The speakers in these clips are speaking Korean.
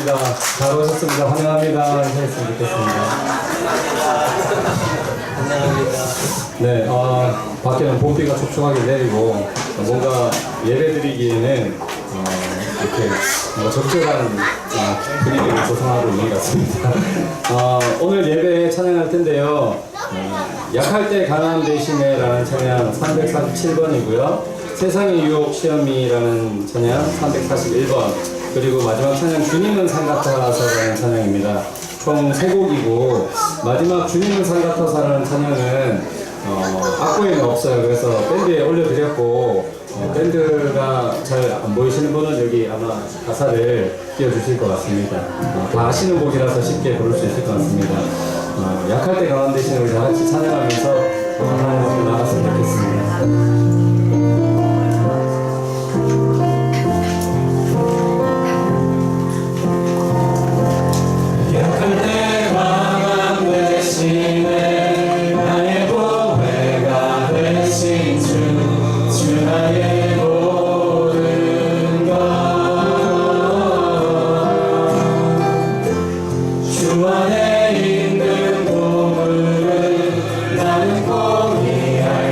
반갑습니다. 잘 오셨습니다. 환영합니다. 인사했으면 좋겠습니다. 환영합니다. 네, 밖에는 봄비가 촉촉하게 내리고 뭔가 예배드리기에는 이렇게 적절한 분위기를 조성하고 있는 것 같습니다. 오늘 예배에 찬양할 텐데요. 약할 때 강한 대신에라는 찬양 347번이고요. 세상의 유혹 시험이라는 찬양 341번, 그리고 마지막 찬양 주님은 산 같아서라는 찬양입니다. 총 3곡이고 마지막 주님은 산 같아서라는 찬양은 악보에는 없어요. 그래서 밴드에 올려드렸고 밴드가 잘 안 보이시는 분은 여기 아마 가사를 띄워주실 것 같습니다. 다 아시는 곡이라서 쉽게 부를 수 있을 것 같습니다. 약할 때 강한 대신 우리 다 같이 찬양하면서 하나님 앞에 나갔으면 좋겠습니다.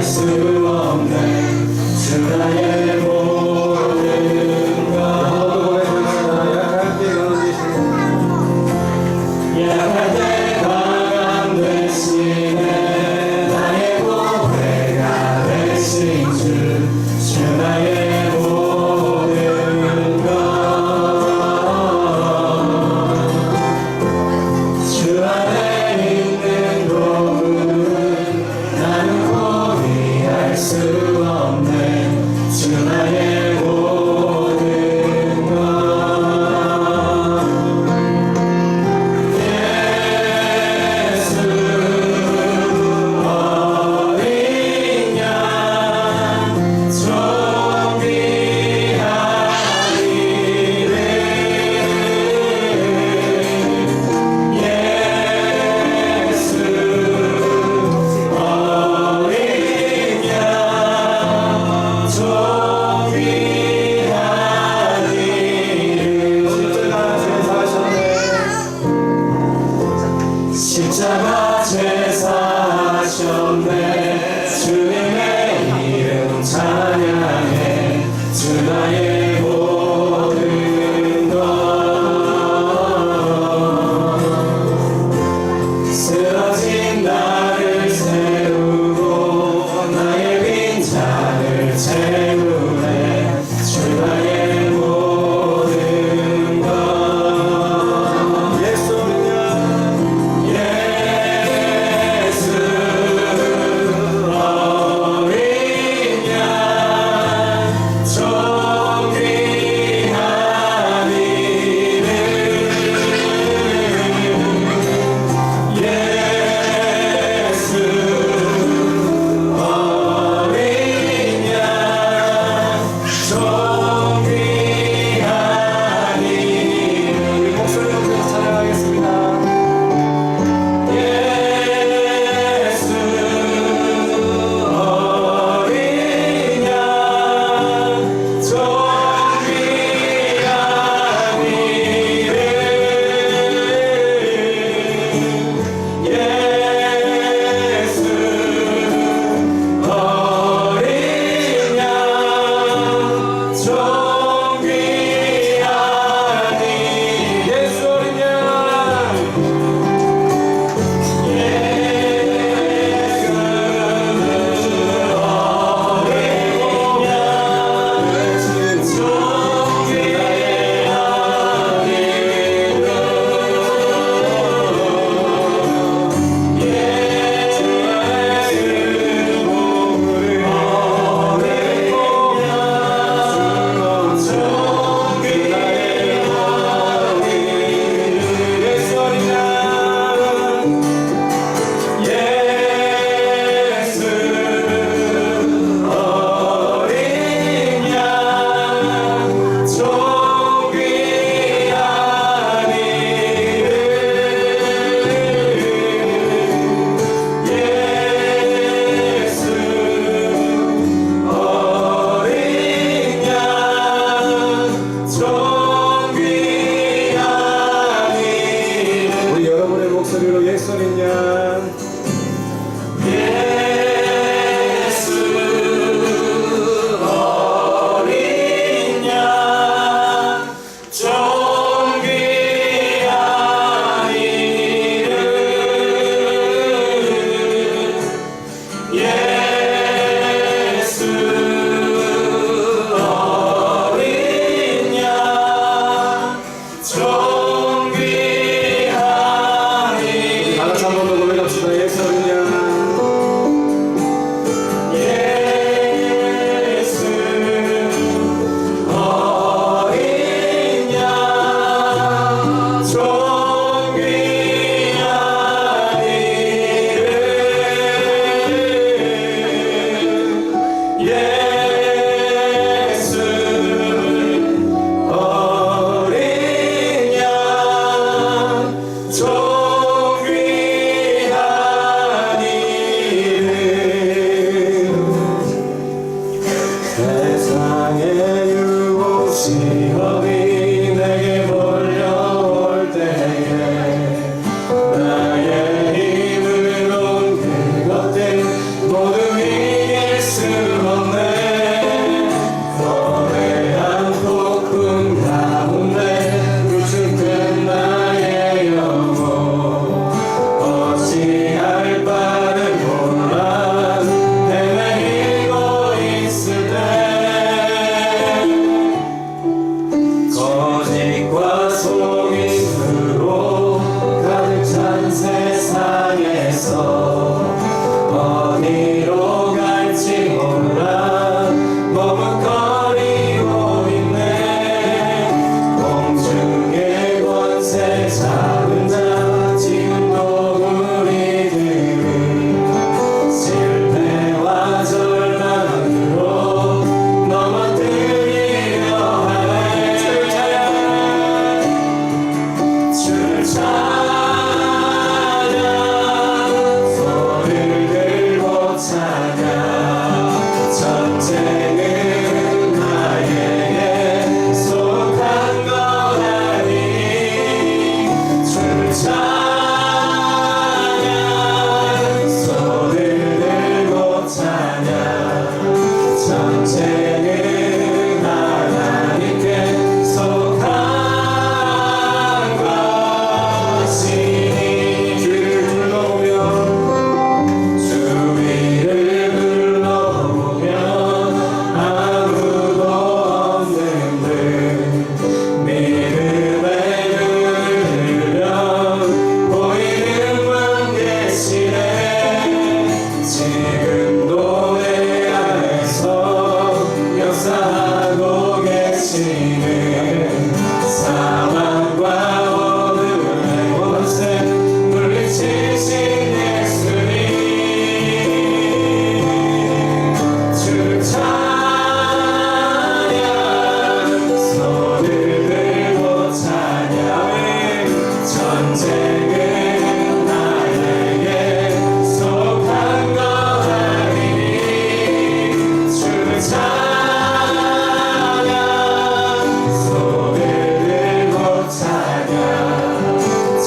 수 없네.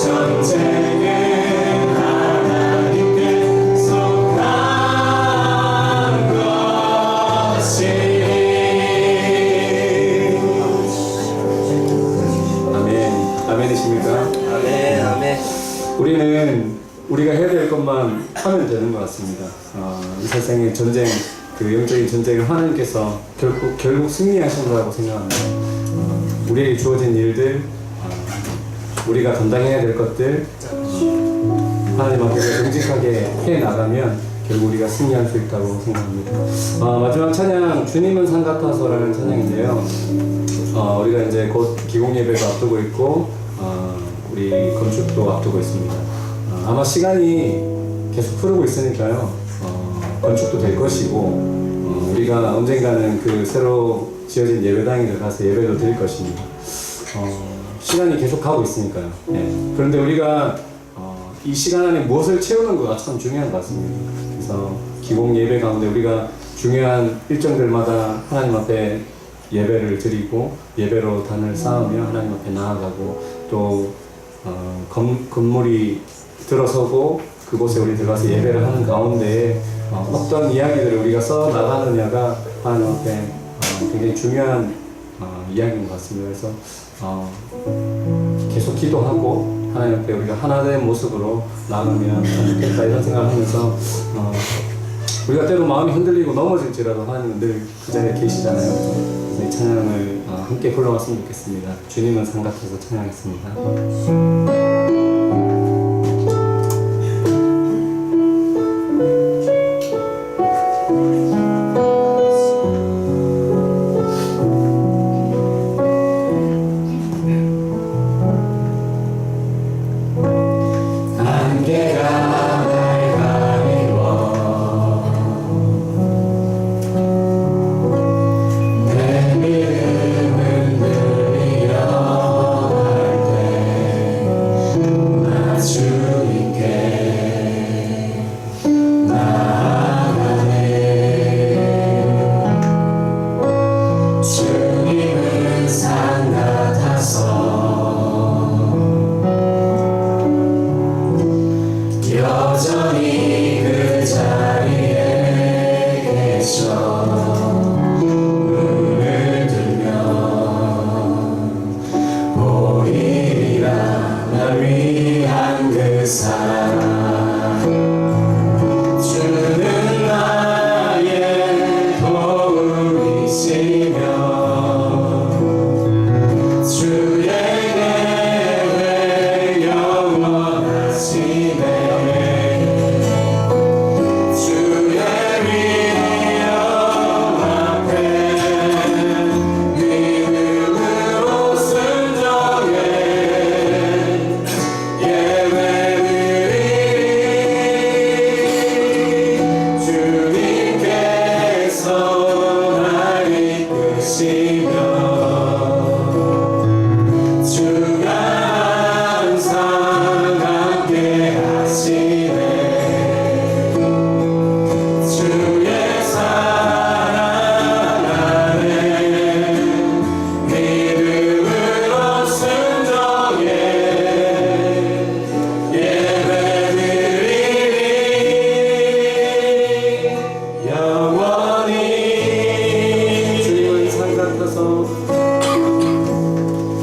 전쟁은 하나님께 속한 것이니. 아멘. 아멘이십니까? 아멘, 아멘. 우리는 우리가 해야 될 것만 하면 되는 것 같습니다. 이 세상의 전쟁, 그 영적인 전쟁을 하나님께서 결국 승리하신다고 생각합니다. 우리에게 주어진 일들, 우리가 감당해야 될 것들, 하나님 앞에서 정직하게 해 나가면 결국 우리가 승리할 수 있다고 생각합니다. 마지막 찬양, 주님은 산 같아서라는 찬양인데요. 우리가 이제 곧 기공 예배도 앞두고 있고, 우리 건축도 앞두고 있습니다. 아마 시간이 계속 흐르고 있으니까요. 건축도 될 것이고, 우리가 언젠가는 그 새로 지어진 예배당에 들어가서 예배도 드릴 것입니다. 시간이 계속 가고 있으니까요. 네. 그런데 우리가 이 시간 안에 무엇을 채우는가가 참 중요한 것 같습니다. 그래서 기공 예배 가운데 우리가 중요한 일정들마다 하나님 앞에 예배를 드리고 예배로 단을 쌓으며 하나님 앞에 나아가고 또 건물이 들어서고 그곳에 우리 들어가서 예배를 하는 가운데 어떤 이야기들을 우리가 써 나가느냐가 하나님 앞에 굉장히 중요한 이야기인 것 같습니다. 그래서 계속 기도하고 하나님 앞에 우리가 하나된 모습으로 나가면 좋겠다 이런 생각을 하면서 우리가 때로 마음이 흔들리고 넘어질지라도 하나님은 늘 그 자리에 계시잖아요. 그래서 이 찬양을 함께 불러왔으면 좋겠습니다. 주님은 산 같아서 찬양했습니다. 여전히 그 자리에 계셔 눈을 들면 보이리라 날 위한 그 사랑 주는 나의 도움이시며 주의 계획 영원하시네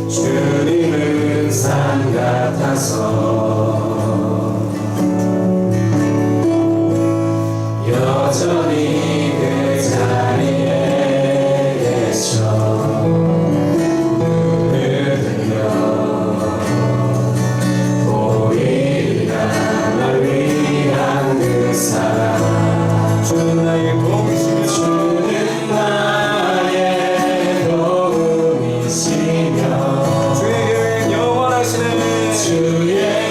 주님은 산 같아서 여전히 그 자리에 계셔 눈을 들면 보이리라 날 위한 그 사랑 주는 나의 도움이시며 주는 나의 도움이시며 주의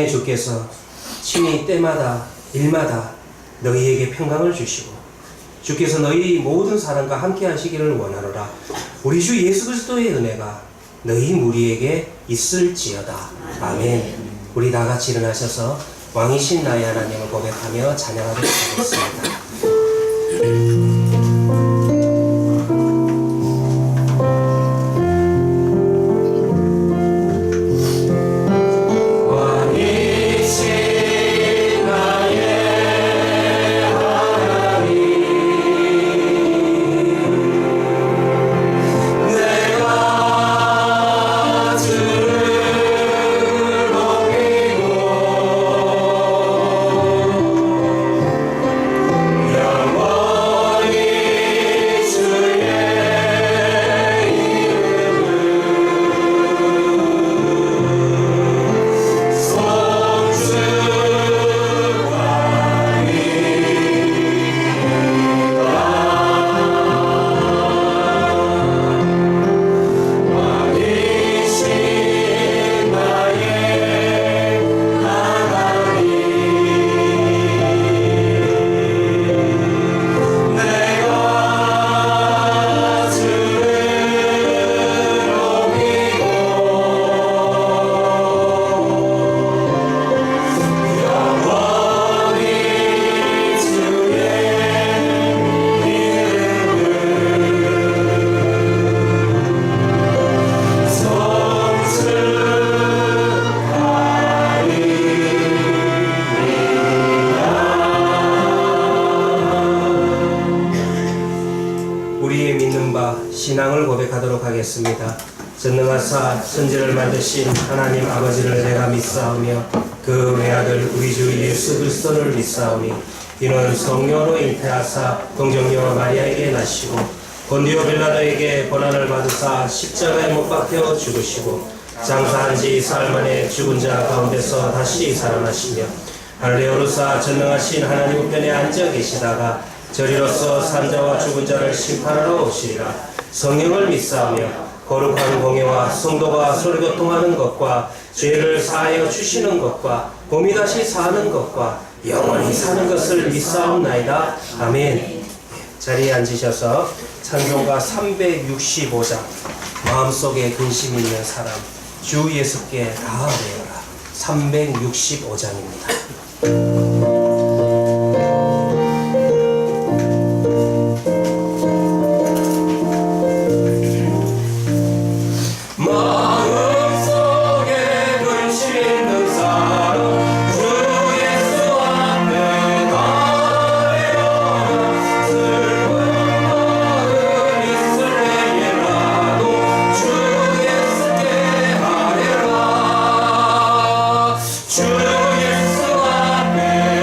평강의 주께서 친히 때마다 일마다 너희에게 평강을 주시고 주께서 너희 모든 사람과 함께 하시기를 원하노라. 우리 주 예수 그리스도의 은혜가 너희 무리에게 있을지어다. 아멘. 우리 다 같이 일어나셔서 왕이신 나의 하나님을 고백하며 찬양하도록 하겠습니다. 우리의 믿는 바 신앙을 고백하도록 하겠습니다. 전능하사 천지를 만드신 하나님 아버지를 내가 믿사오며 그 외아들 우리 주 예수 그리스도를 믿사오니 이는 성령으로 잉태하사 동정녀 마리아에게 나시고 본디오 빌라도에게 고난을 받으사 십자가에 못 박혀 죽으시고 장사한 지 사흘 만에 죽은 자 가운데서 다시 살아나시며 할례 오르사 전능하신 하나님 우편에 앉아 계시다가 저리로서 산자와 죽은 자를 심판하러 오시리라. 성령을 믿사오며 거룩한 공예와 성도가 서로교통하는 것과 죄를 사하여 주시는 것과 봄이 다시 사는 것과 영원히 사는 것을 믿사옵나이다. 아멘. 자리에 앉으셔서 찬송가 365장 마음속에 근심 있는 사람 주 예수께 나아내어라. 365장입니다. 주 예수 앞에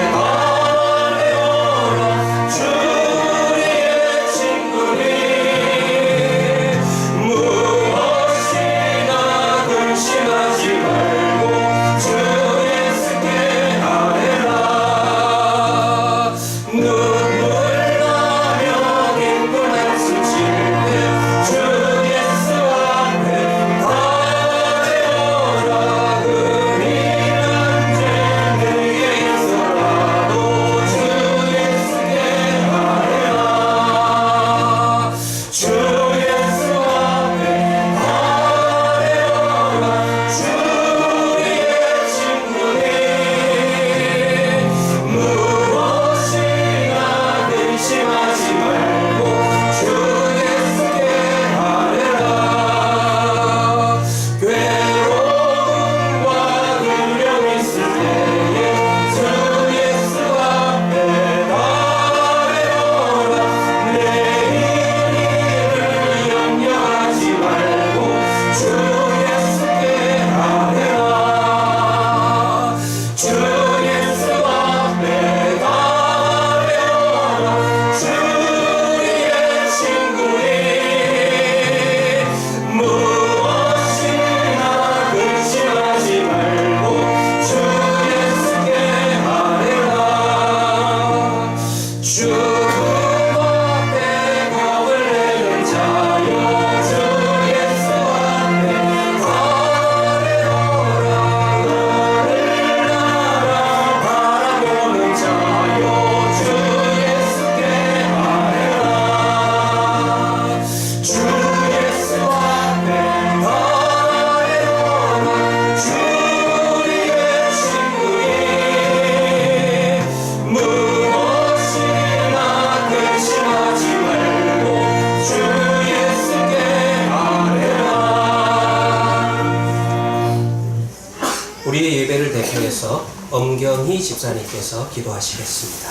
엄경희 집사님께서 기도하시겠습니다.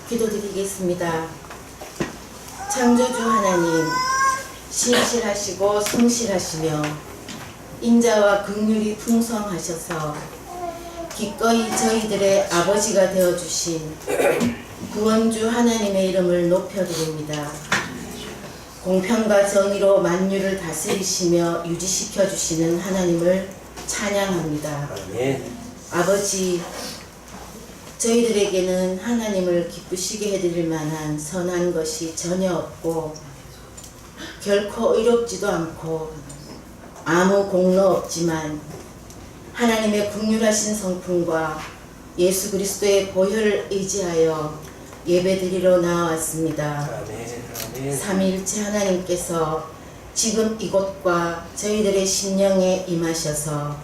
기도드리겠습니다. 창조주 하나님, 신실하시고 성실하시며 인자와 긍휼이 풍성하셔서 기꺼이 저희들의 아버지가 되어주신 구원주 하나님의 이름을 높여드립니다. 공평과 정의로 만유를 다스리시며 유지시켜 주시는 하나님을 찬양합니다. 아멘. 아버지, 저희들에게는 하나님을 기쁘시게 해드릴 만한 선한 것이 전혀 없고 결코 의롭지도 않고 아무 공로 없지만 하나님의 긍휼하신 성품과 예수 그리스도의 보혈을 의지하여 예배드리러 나왔습니다. 아멘. 아멘. 삼위일체 하나님께서 지금 이곳과 저희들의 심령에 임하셔서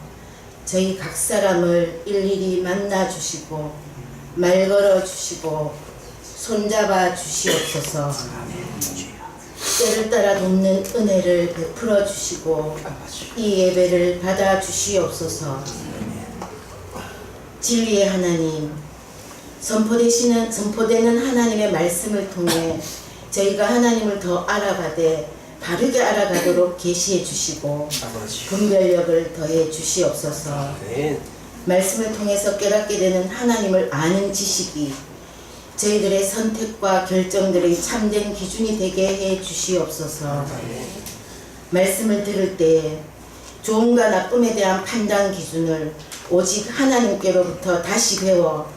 저희 각 사람을 일일이 만나 주시고 말 걸어 주시고 손잡아 주시옵소서. 때를 따라 돕는 은혜를 베풀어 주시고 이 예배를 받아 주시옵소서. 진리의 하나님, 선포되는 하나님의 말씀을 통해 저희가 하나님을 더 알아가되 바르게 알아가도록 계시해 주시고 아버지. 분별력을 더해 주시옵소서. 아멘. 말씀을 통해서 깨닫게 되는 하나님을 아는 지식이 저희들의 선택과 결정들의 참된 기준이 되게 해 주시옵소서. 말씀을 들을 때 좋음과 나쁨에 대한 판단 기준을 오직 하나님께로부터 다시 배워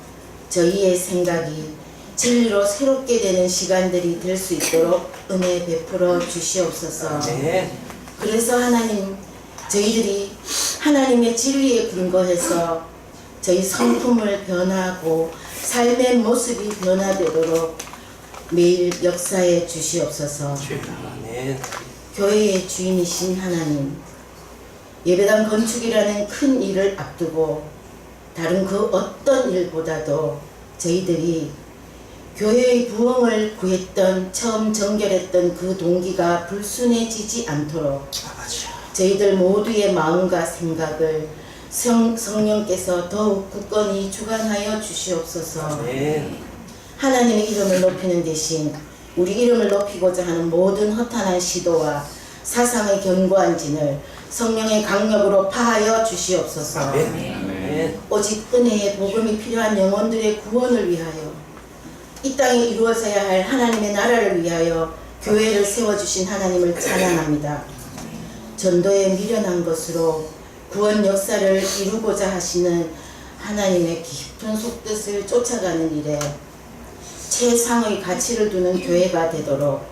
저희의 생각이 진리로 새롭게 되는 시간들이 될 수 있도록 은혜 베풀어 주시옵소서. 아멘. 그래서 하나님, 저희들이 하나님의 진리에 근거해서 저희 성품을 변화하고 삶의 모습이 변화되도록 매일 역사해 주시옵소서. 아멘. 교회의 주인이신 하나님, 예배당 건축이라는 큰 일을 앞두고 다른 그 어떤 일보다도 저희들이 교회의 부흥을 구했던, 처음 정결했던 그 동기가 불순해지지 않도록 저희들 모두의 마음과 생각을 성령께서 더욱 굳건히 주관하여 주시옵소서. 아멘. 하나님의 이름을 높이는 대신 우리 이름을 높이고자 하는 모든 허탄한 시도와 사상의 견고한 진을 성령의 강력으로 파하여 주시옵소서. 아멘. 오직 은혜의 복음이 필요한 영혼들의 구원을 위하여 이 땅에 이루어져야 할 하나님의 나라를 위하여 교회를 세워주신 하나님을 찬양합니다. 전도에 미련한 것으로 구원 역사를 이루고자 하시는 하나님의 깊은 속뜻을 쫓아가는 일에 최상의 가치를 두는 교회가 되도록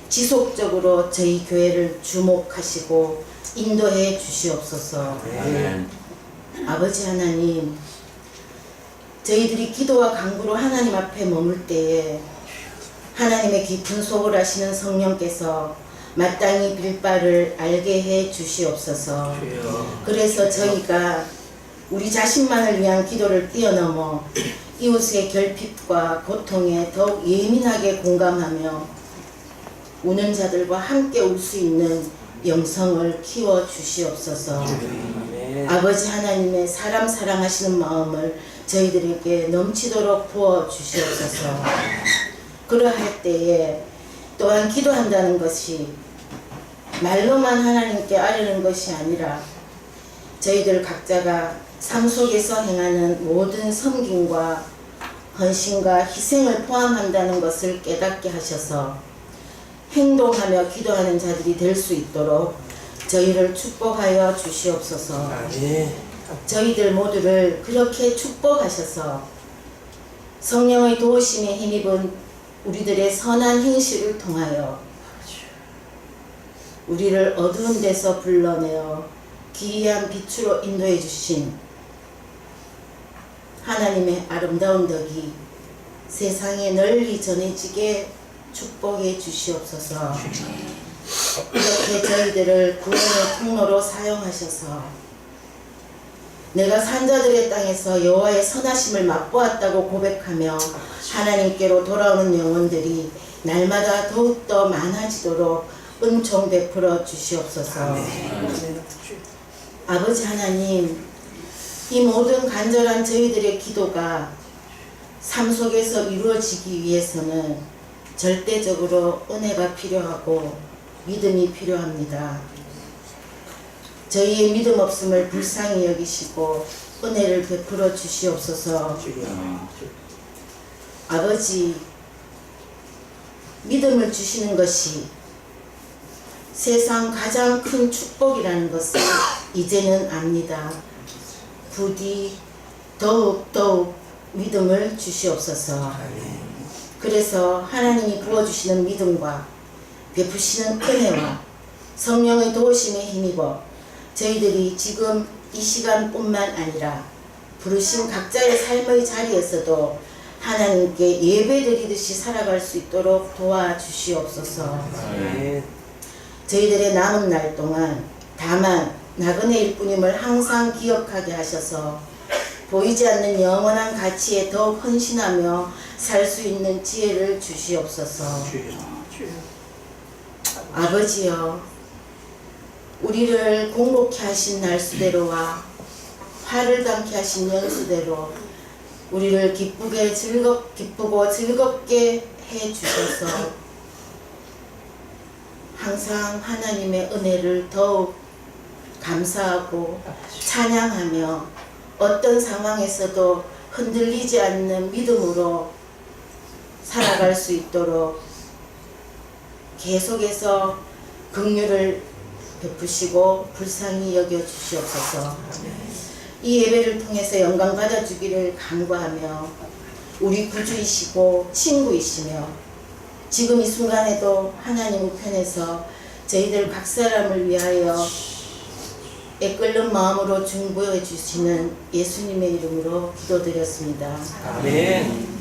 지속적으로 저희 교회를 주목하시고 인도해 주시옵소서. 아멘. 아버지 하나님, 저희들이 기도와 간구로 하나님 앞에 머물 때에 하나님의 깊은 속을 아시는 성령께서 마땅히 빌 바를 알게 해 주시옵소서. 그래서 저희가 우리 자신만을 위한 기도를 뛰어넘어 이웃의 결핍과 고통에 더욱 예민하게 공감하며 우는 자들과 함께 울 수 있는 영성을 키워 주시옵소서. 아멘. 아버지 하나님의 사람 사랑하시는 마음을 저희들에게 넘치도록 부어 주시옵소서. 그러할 때에 또한 기도한다는 것이 말로만 하나님께 아뢰는 것이 아니라 저희들 각자가 삶 속에서 행하는 모든 섬김과 헌신과 희생을 포함한다는 것을 깨닫게 하셔서 행동하며 기도하는 자들이 될 수 있도록 저희를 축복하여 주시옵소서. 아멘. 저희들 모두를 그렇게 축복하셔서 성령의 도우심에 힘입은 우리들의 선한 행실을 통하여 우리를 어두운 데서 불러내어 기이한 빛으로 인도해 주신 하나님의 아름다운 덕이 세상에 널리 전해지게 축복해 주시옵소서. 이렇게 저희들을 구원의 통로로 사용하셔서 내가 산자들의 땅에서 여호와의 선하심을 맛보았다고 고백하며 하나님께로 돌아오는 영혼들이 날마다 더욱더 많아지도록 은총 베풀어 주시옵소서. 아버지 하나님, 이 모든 간절한 저희들의 기도가 삶 속에서 이루어지기 위해서는 절대적으로 은혜가 필요하고 믿음이 필요합니다. 저희의 믿음 없음을 불쌍히 여기시고 은혜를 베풀어 주시옵소서. 아버지, 믿음을 주시는 것이 세상 가장 큰 축복이라는 것을 이제는 압니다. 부디 더욱 믿음을 주시옵소서. 그래서 하나님이 부어주시는 믿음과 베푸시는 은혜와 성령의 도우심에 힘입어 저희들이 지금 이 시간뿐만 아니라 부르신 각자의 삶의 자리에서도 하나님께 예배드리듯이 살아갈 수 있도록 도와주시옵소서. 저희들의 남은 날 동안 다만 나그네일 뿐임을 항상 기억하게 하셔서 보이지 않는 영원한 가치에 더욱 헌신하며 살 수 있는 지혜를 주시옵소서. 아버지여, 우리를 공복케 하신 날수대로와 화를 담게 하신 연수대로 우리를 기쁘고 즐겁게 해 주셔서 항상 하나님의 은혜를 더욱 감사하고 찬양하며 어떤 상황에서도 흔들리지 않는 믿음으로 살아갈 수 있도록 계속해서 긍휼을 베푸시고 불쌍히 여겨 주시옵소서. 이 예배를 통해서 영광 받아주기를 간구하며 우리 구주이시고 친구이시며 지금 이 순간에도 하나님 우편에서 저희들 각 사람을 위하여 애끓는 마음으로 중보해 주시는 예수님의 이름으로 기도드렸습니다. 아멘.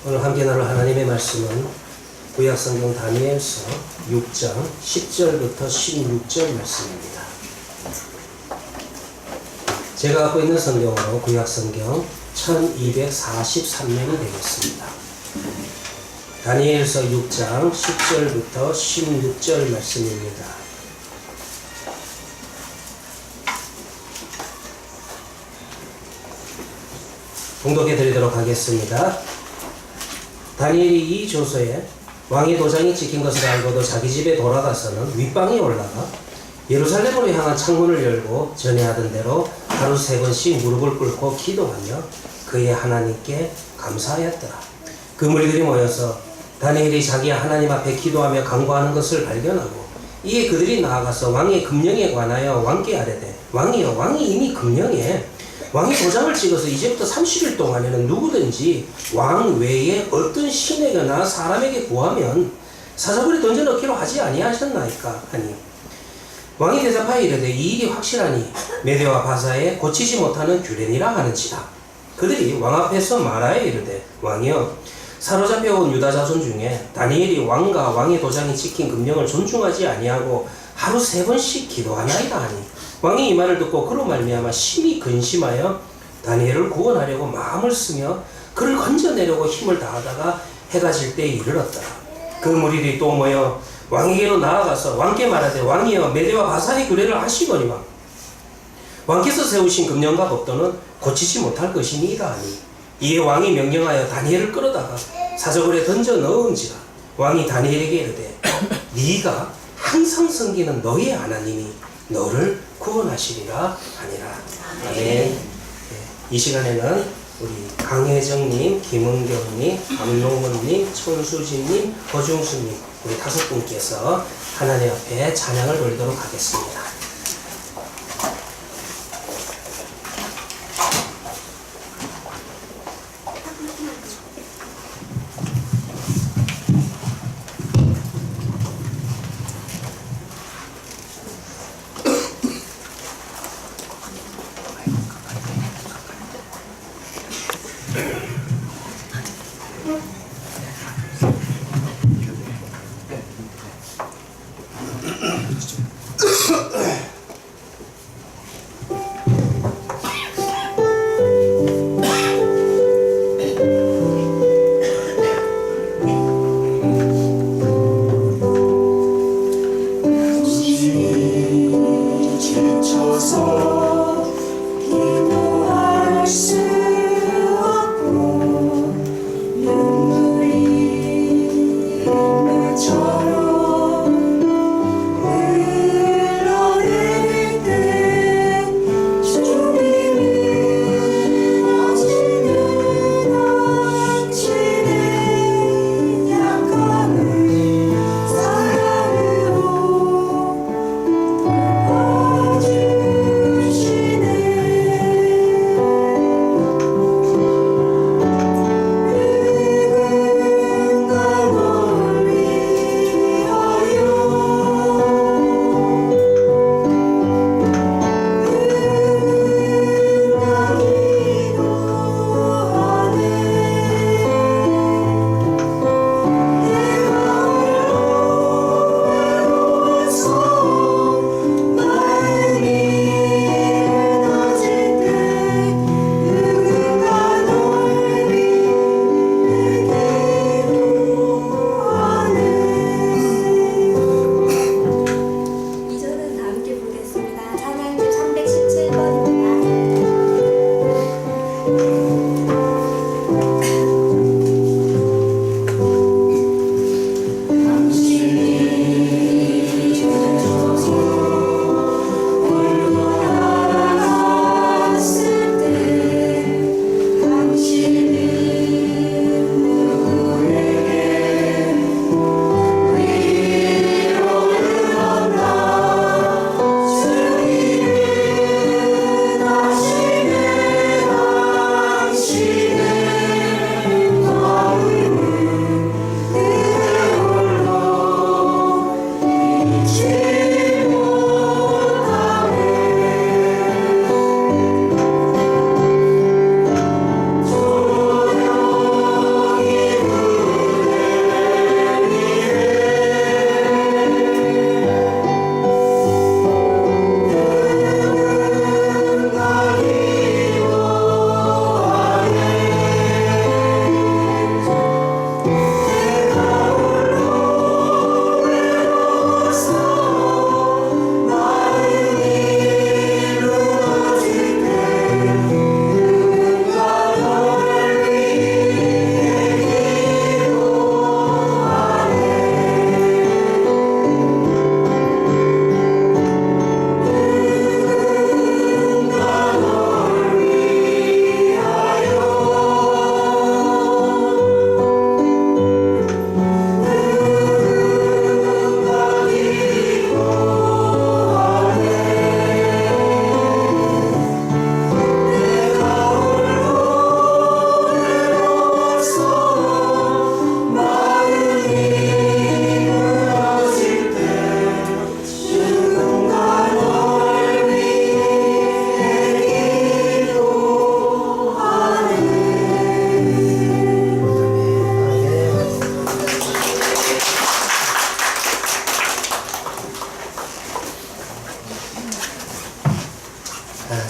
오늘 함께 나눌 하나님의 말씀은 구약성경 다니엘서 6장 10절부터 16절 말씀입니다. 제가 갖고 있는 성경으로 구약성경 1243면이 되겠습니다. 다니엘서 6장 10절부터 16절 말씀입니다. 봉독해 드리도록 하겠습니다. 다니엘이 이 조서에 왕의 도장이 찍힌 것을 알고도 자기 집에 돌아가서는 윗방에 올라가 예루살렘으로 향한 창문을 열고 전에 하던 대로 하루 3번씩 무릎을 꿇고 기도하며 그의 하나님께 감사하였더라. 그 무리들이 모여서 다니엘이 자기 하나님 앞에 기도하며 간구하는 것을 발견하고 이에 그들이 나아가서 왕의 금령에 관하여 왕께 아뢰되 왕이여, 왕이 이미 금령에 왕이 도장을 찍어서 이제부터 30일 동안에는 누구든지 왕 외에 어떤 신에게나 사람에게 구하면 사자굴에 던져넣기로 하지 아니하셨나이까 하니 왕이 대답하여 이르되 이 일이 확실하니 메대와 바사에 고치지 못하는 규례니라 하는지라. 그들이 왕 앞에서 말하여 이르되 왕이여, 사로잡혀온 유다 자손 중에 다니엘이 왕과 왕의 도장이 찍힌 금령을 존중하지 아니하고 하루 3번씩 기도하나이다 하니 왕이 이 말을 듣고 그로 말미암아 심히 근심하여 다니엘을 구원하려고 마음을 쓰며 그를 건져내려고 힘을 다하다가 해가 질 때에 이르렀더라. 그 무리들이 또 모여 왕에게로 나아가서 왕께 말하되 왕이여, 메대와 바사의 규례를 하시거니와 왕께서 세우신 금령과 법도는 고치지 못할 것이니이다 하니 이에 왕이 명령하여 다니엘을 끌어다가 사저굴에 던져 넣은지라. 왕이 다니엘에게 이르되 네가 항상 섬기는 너의 하나님이 너를 구원하시리라 하니라. 아멘. 이 시간에는 우리 강혜정님, 김은경님, 박농원님, 손수진님, 허중수님 우리 5분께서 하나님 앞에 찬양을 돌리도록 하겠습니다.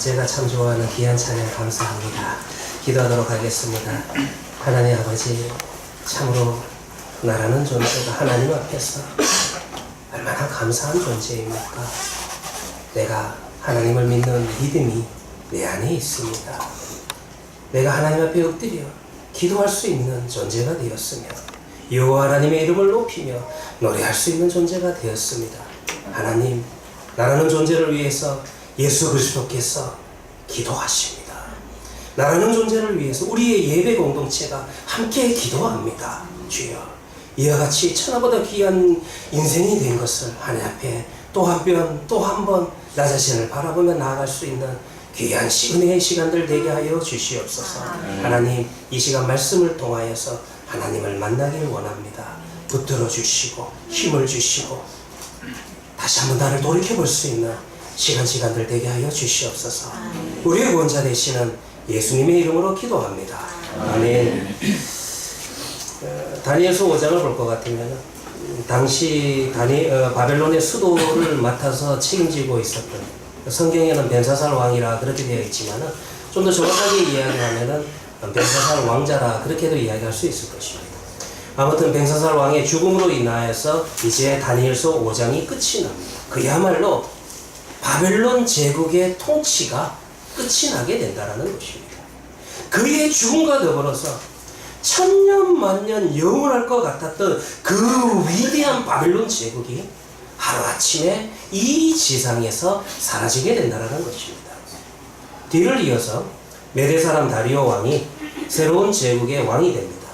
제가 참 좋아하는 귀한 찬양 감사합니다. 기도하도록 하겠습니다. 하나님 아버지, 참으로 나라는 존재가 하나님 앞에서 얼마나 감사한 존재입니까? 내가 하나님을 믿는 믿음이 내 안에 있습니다. 내가 하나님 앞에 엎드려 기도할 수 있는 존재가 되었으며 여호와 하나님의 이름을 높이며 노래할 수 있는 존재가 되었습니다. 하나님, 나라는 존재를 위해서 예수 그리스도께서 기도하십니다. 나라는 존재를 위해서 우리의 예배 공동체가 함께 기도합니다. 주여, 이와 같이 천하보다 귀한 인생이 된 것을 하나님 앞에 또 한 번 또 한 번 나 자신을 바라보며 나아갈 수 있는 귀한 은혜의 시간들 되게 하여 주시옵소서. 하나님, 이 시간 말씀을 통하여서 하나님을 만나기를 원합니다. 붙들어 주시고 힘을 주시고 다시 한번 나를 돌이켜볼 수 있는 시간들 되게 하여 주시옵소서. 우리의 구원자 되시는 예수님의 이름으로 기도합니다. 아멘. 다니엘서 5장을 볼 것 같으면 당시 바벨론의 수도를 맡아서 책임지고 있었던, 성경에는 벤사살 왕이라 그렇게 되어 있지만 좀 더 정확하게 이야기하면 벤사살 왕자라 그렇게도 이야기할 수 있을 것입니다. 아무튼 벤사살 왕의 죽음으로 인하여서 이제 다니엘서 5장이 끝이 납니다. 그야말로 바벨론 제국의 통치가 끝이 나게 된다는 것입니다. 그의 죽음과 더불어서 천년 만년 영원할 것 같았던 그 위대한 바벨론 제국이 하루아침에 이 지상에서 사라지게 된다는 것입니다. 뒤를 이어서 메대 사람 다리오 왕이 새로운 제국의 왕이 됩니다.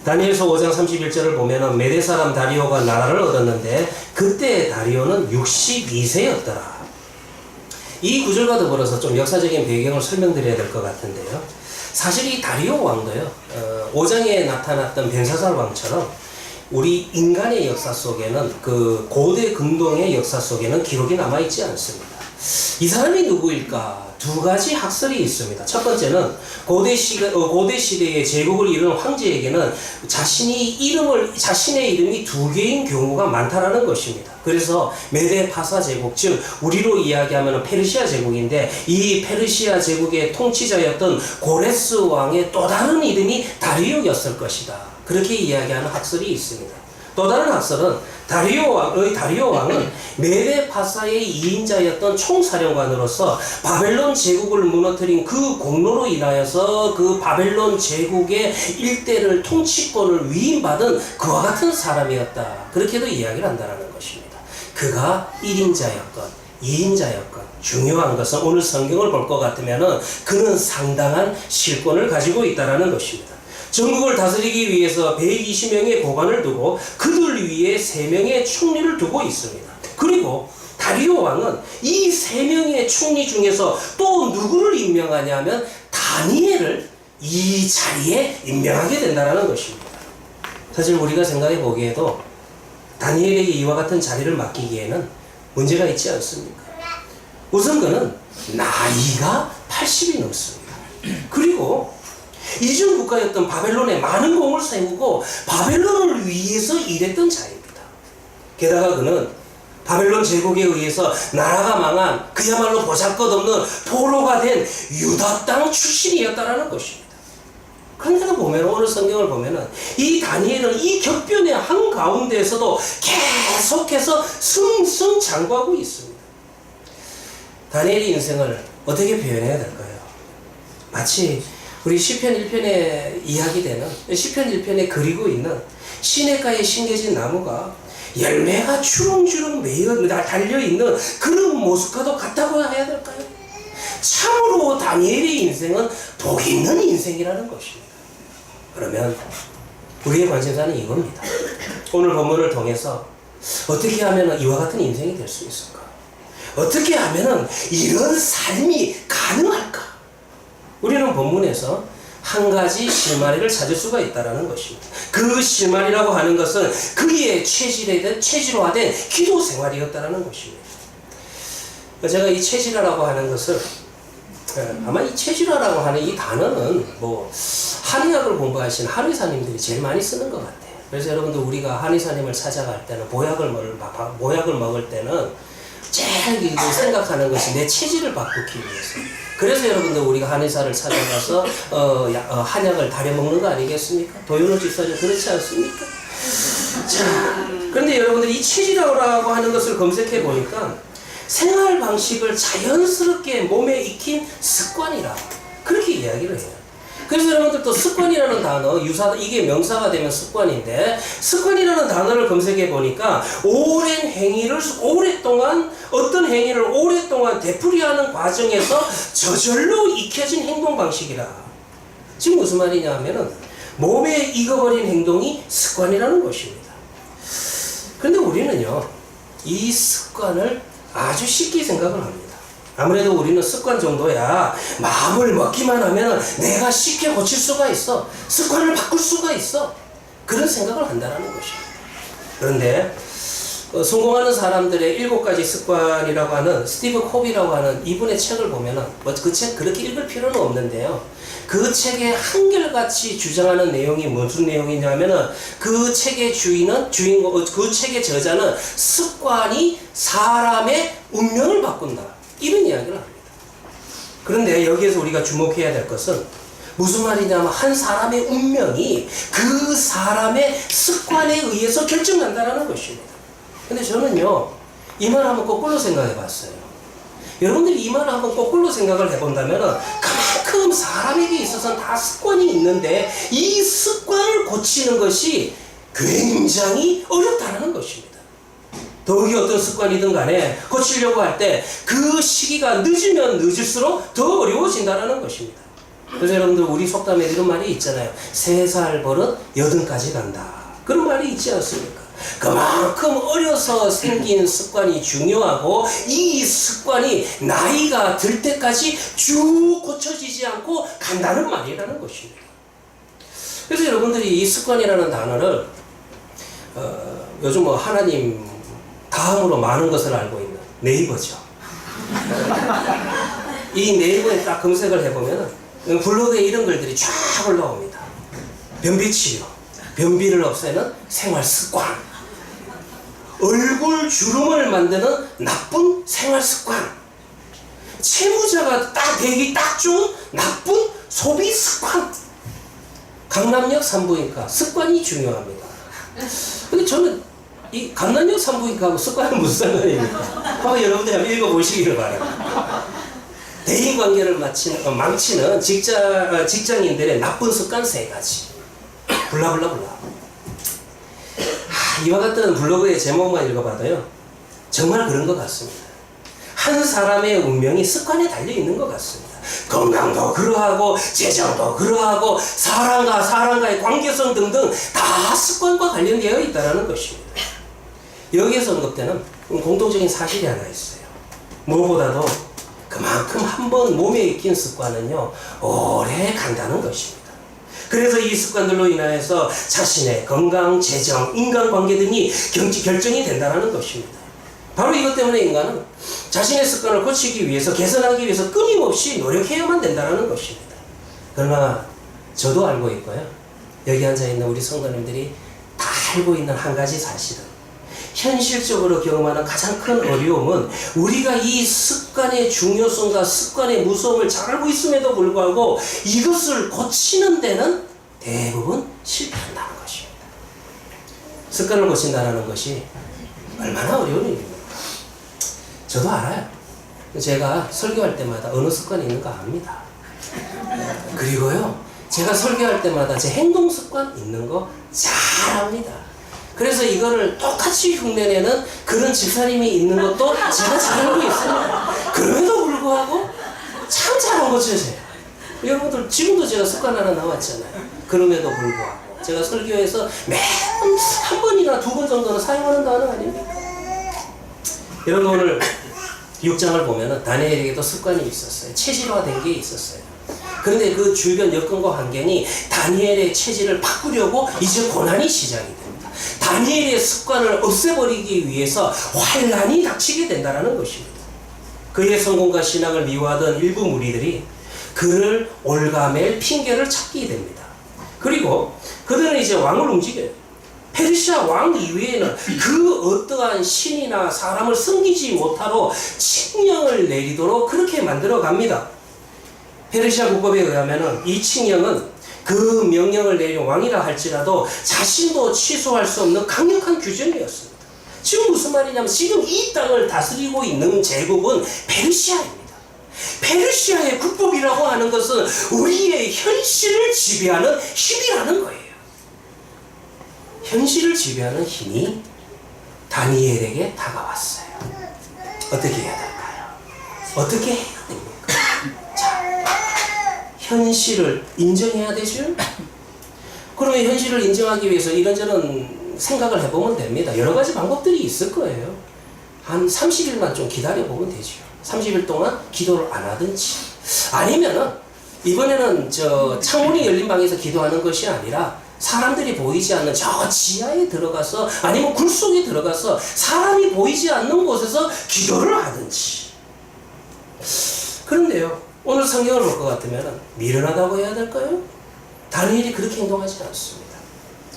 다니엘서 5장 31절을 보면 메대 사람 다리오가 나라를 얻었는데 그때 다리오는 62세였더라. 이 구절과 더불어서 좀 역사적인 배경을 설명드려야 될 것 같은데요. 사실 이 다리오 왕도요, 5장에 나타났던 벤사살 왕처럼 우리 인간의 역사 속에는, 그 고대 근동의 역사 속에는 기록이 남아있지 않습니다. 이 사람이 누구일까? 두 가지 학설이 있습니다. 첫 번째는 고대 시대의 제국을 이룬 황제에게는 자신의 이름이 두 개인 경우가 많다라는 것입니다. 그래서 메데 파사 제국, 즉 우리로 이야기하면 페르시아 제국인데, 이 페르시아 제국의 통치자였던 고레스 왕의 또 다른 이름이 다리오였을 것이다. 그렇게 이야기하는 학설이 있습니다. 또 다른 학설은 다리오 왕은 메데 파사의 2인자였던 총사령관으로서 바벨론 제국을 무너뜨린 그 공로로 인하여서 그 바벨론 제국의 일대를 통치권을 위임받은 그와 같은 사람이었다. 그렇게도 이야기를 한다는 것입니다. 그가 1인자였건 2인자였건 중요한 것은 오늘 성경을 볼 것 같으면 그는 상당한 실권을 가지고 있다는 것입니다. 전국을 다스리기 위해서 120명의 고관을 두고 그들 위에 3명의 총리를 두고 있습니다. 그리고 다리오 왕은 이 3명의 총리 중에서 또 누구를 임명하냐면 다니엘을 이 자리에 임명하게 된다는 것입니다. 사실 우리가 생각해 보기에도 다니엘에게 이와 같은 자리를 맡기기에는 문제가 있지 않습니까? 우선 그는 나이가 80이 넘습니다. 그리고 이중 국가였던 바벨론에 많은 공을 세우고 바벨론을 위해서 일했던 자입니다. 게다가 그는 바벨론 제국에 의해서 나라가 망한 그야말로 보잘것없는 포로가 된 유다 땅 출신이었다라는 것입니다. 그런데도 보면 오늘 성경을 보면은 이 다니엘은 이 격변의 한가운데에서도 계속해서 승승장구하고 있습니다. 다니엘의 인생을 어떻게 표현해야 될까요? 마치 우리 시편 1편에 이야기되는, 시편 1편에 그리고 있는 시냇가에 심겨진 나무가 열매가 주렁주렁 달려있는 그런 모습과도 같다고 해야 될까요? 참으로 다니엘의 인생은 복 있는 인생이라는 것입니다. 그러면 우리의 관심사는 이겁니다. 오늘 본문을 통해서 어떻게 하면 이와 같은 인생이 될 수 있을까? 어떻게 하면 이런 삶이 가능할까? 우리는 본문에서 한 가지 실마리를 찾을 수가 있다는 것입니다. 그 실마리라고 하는 것은 그의 체질화된 기도 생활이었다는 것입니다. 제가 이 체질화라고 하는 것을, 아마 이 체질화라고 하는 이 단어는 한의학을 공부하신 한의사님들이 제일 많이 쓰는 것 같아요. 그래서 여러분들 우리가 한의사님을 찾아갈 때는 보약을 먹을 때는 제일 생각하는 것이 내 체질을 바꾸기 위해서. 그래서 여러분들 우리가 한의사를 찾아가서 한약을 다려먹는 거 아니겠습니까? 도요노지사님 그렇지 않습니까? 자, 그런데 여러분들 이 체질이라고 하는 것을 검색해 보니까 생활 방식을 자연스럽게 몸에 익힌 습관이라 그렇게 이야기를 해요. 그래서 여러분들 또 습관이라는 단어, 이게 명사가 되면 습관인데, 습관이라는 단어를 검색해 보니까 오랜 행위를 어떤 행위를 오랫동안 되풀이하는 과정에서 저절로 익혀진 행동 방식이라. 지금 무슨 말이냐 하면은 몸에 익어버린 행동이 습관이라는 것입니다. 그런데 우리는요, 이 습관을 아주 쉽게 생각을 합니다. 아무래도 우리는 습관 정도야 마음을 먹기만 하면 내가 쉽게 고칠 수가 있어. 습관을 바꿀 수가 있어. 그런 생각을 한다는 것입니다. 그런데 성공하는 사람들의 7가지 습관이라고 하는 스티브 코비라고 하는 이분의 책을 보면은 그 책 그렇게 읽을 필요는 없는데요. 그 책에 한결같이 주장하는 내용이 무슨 내용이냐면은 그 책의 그 책의 저자는 습관이 사람의 운명을 바꾼다. 이런 이야기를 합니다. 그런데 여기에서 우리가 주목해야 될 것은 무슨 말이냐면 한 사람의 운명이 그 사람의 습관에 의해서 결정난다는 것입니다. 근데 저는요, 이 말 한번 거꾸로 생각해 봤어요. 여러분들이 이 말을 한번 거꾸로 생각을 해본다면 그만큼 사람에게 있어서는 다 습관이 있는데 이 습관을 고치는 것이 굉장히 어렵다는 것입니다. 더욱이 어떤 습관이든 간에 고치려고 할 때 그 시기가 늦으면 늦을수록 더 어려워진다는 것입니다. 그래서 여러분들 우리 속담에 이런 말이 있잖아요. 3살 버릇 80까지 간다. 그런 말이 있지 않습니까? 그만큼 어려서 생긴 습관이 중요하고 이 습관이 나이가 들 때까지 쭉 고쳐지지 않고 간다는 말이라는 것입니다. 그래서 여러분들이 이 습관이라는 단어를 요즘 뭐 하나님 다음으로 많은 것을 알고 있는 네이버죠. 이 네이버에 딱 검색을 해보면 블로그에 이런 글들이 쫙 올라옵니다. 변비치료, 변비를 없애는 생활습관, 얼굴 주름을 만드는 나쁜 생활습관, 채무자가 되기 딱 좋은 나쁜 소비습관, 강남역 산부인과 습관이 중요합니다. 근데 저는 이 강남역 산부인과하고 습관은 무슨 상관입니까? 한번 여러분들 한번 읽어보시기를 바랍니다. 대인관계를 망치는 직장인들의 나쁜 습관 3가지. 블라블라블라. 이와 같은 블로그의 제목만 읽어봐도요, 정말 그런 것 같습니다. 한 사람의 운명이 습관에 달려있는 것 같습니다. 건강도 그러하고 재정도 그러하고 사람과의 관계성 등등 다 습관과 관련되어 있다는 것입니다. 여기에서 언급되는 공통적인 사실이 하나 있어요. 무엇보다도 그만큼 한번 몸에 익힌 습관은요, 오래 간다는 것입니다. 그래서 이 습관들로 인하여서 자신의 건강, 재정, 인간관계 등이 결정이 된다는 것입니다. 바로 이것 때문에 인간은 자신의 습관을 고치기 위해서, 개선하기 위해서 끊임없이 노력해야만 된다는 것입니다. 그러나 저도 알고 있고요, 여기 앉아있는 우리 성도님들이 다 알고 있는 한 가지 사실은, 현실적으로 경험하는 가장 큰 어려움은 우리가 이 습관의 중요성과 습관의 무서움을 잘 알고 있음에도 불구하고 이것을 고치는 데는 대부분 실패한다는 것입니다. 습관을 고친다는 것이 얼마나 어려운 일입니까? 저도 알아요. 제가 설교할 때마다 어느 습관이 있는가 압니다. 그리고요, 제가 설교할 때마다 제 행동 습관 있는 거 잘 압니다. 그래서 이거를 똑같이 흉내내는 그런 집사님이 있는 것도 제가 잘 알고 있습니다. 그럼에도 불구하고 참 잘 안 고쳐져요. 여러분들 지금도 제가 습관 하나 나왔잖아요. 그럼에도 불구하고 제가 설교에서 매번 한 번이나 2번 정도는 사용하는 단어 아닙니까? 여러분 오늘 6장을 보면은 다니엘에게도 습관이 있었어요. 체질화된 게 있었어요. 그런데 그 주변 여건과 환경이 다니엘의 체질을 바꾸려고 이제 고난이 시작이 됩니다. 다니엘의 습관을 없애버리기 위해서 환난이 닥치게 된다는 것입니다. 그의 성공과 신앙을 미워하던 일부 무리들이 그를 올가맬 핑계를 찾게 됩니다. 그리고 그들은 이제 왕을 움직여요. 페르시아 왕 이외에는 그 어떠한 신이나 사람을 섬기지 못하러 칙령을 내리도록 그렇게 만들어 갑니다. 페르시아 국법에 의하면 이 칙령은 그 명령을 내린 왕이라 할지라도 자신도 취소할 수 없는 강력한 규정이었습니다. 지금 무슨 말이냐면 지금 이 땅을 다스리고 있는 제국은 페르시아입니다. 페르시아의 국법이라고 하는 것은 우리의 현실을 지배하는 힘이라는 거예요. 현실을 지배하는 힘이 다니엘에게 다가왔어요. 어떻게 해야 될까요? 어떻게 해야 됩니까? 자, 현실을 인정해야 되죠? 그러면 현실을 인정하기 위해서 이런저런 생각을 해보면 됩니다. 여러 가지 방법들이 있을 거예요. 한 30일만 좀 기다려보면 되죠. 30일 동안 기도를 안 하든지, 아니면은 이번에는 저 창문이 열린 방에서 기도하는 것이 아니라 사람들이 보이지 않는 저 지하에 들어가서, 아니면 굴 속에 들어가서 사람이 보이지 않는 곳에서 기도를 하든지. 그런데요, 오늘 성경을 볼 것 같으면 미련하다고 해야 될까요? 다니엘이 그렇게 행동하지 않습니다.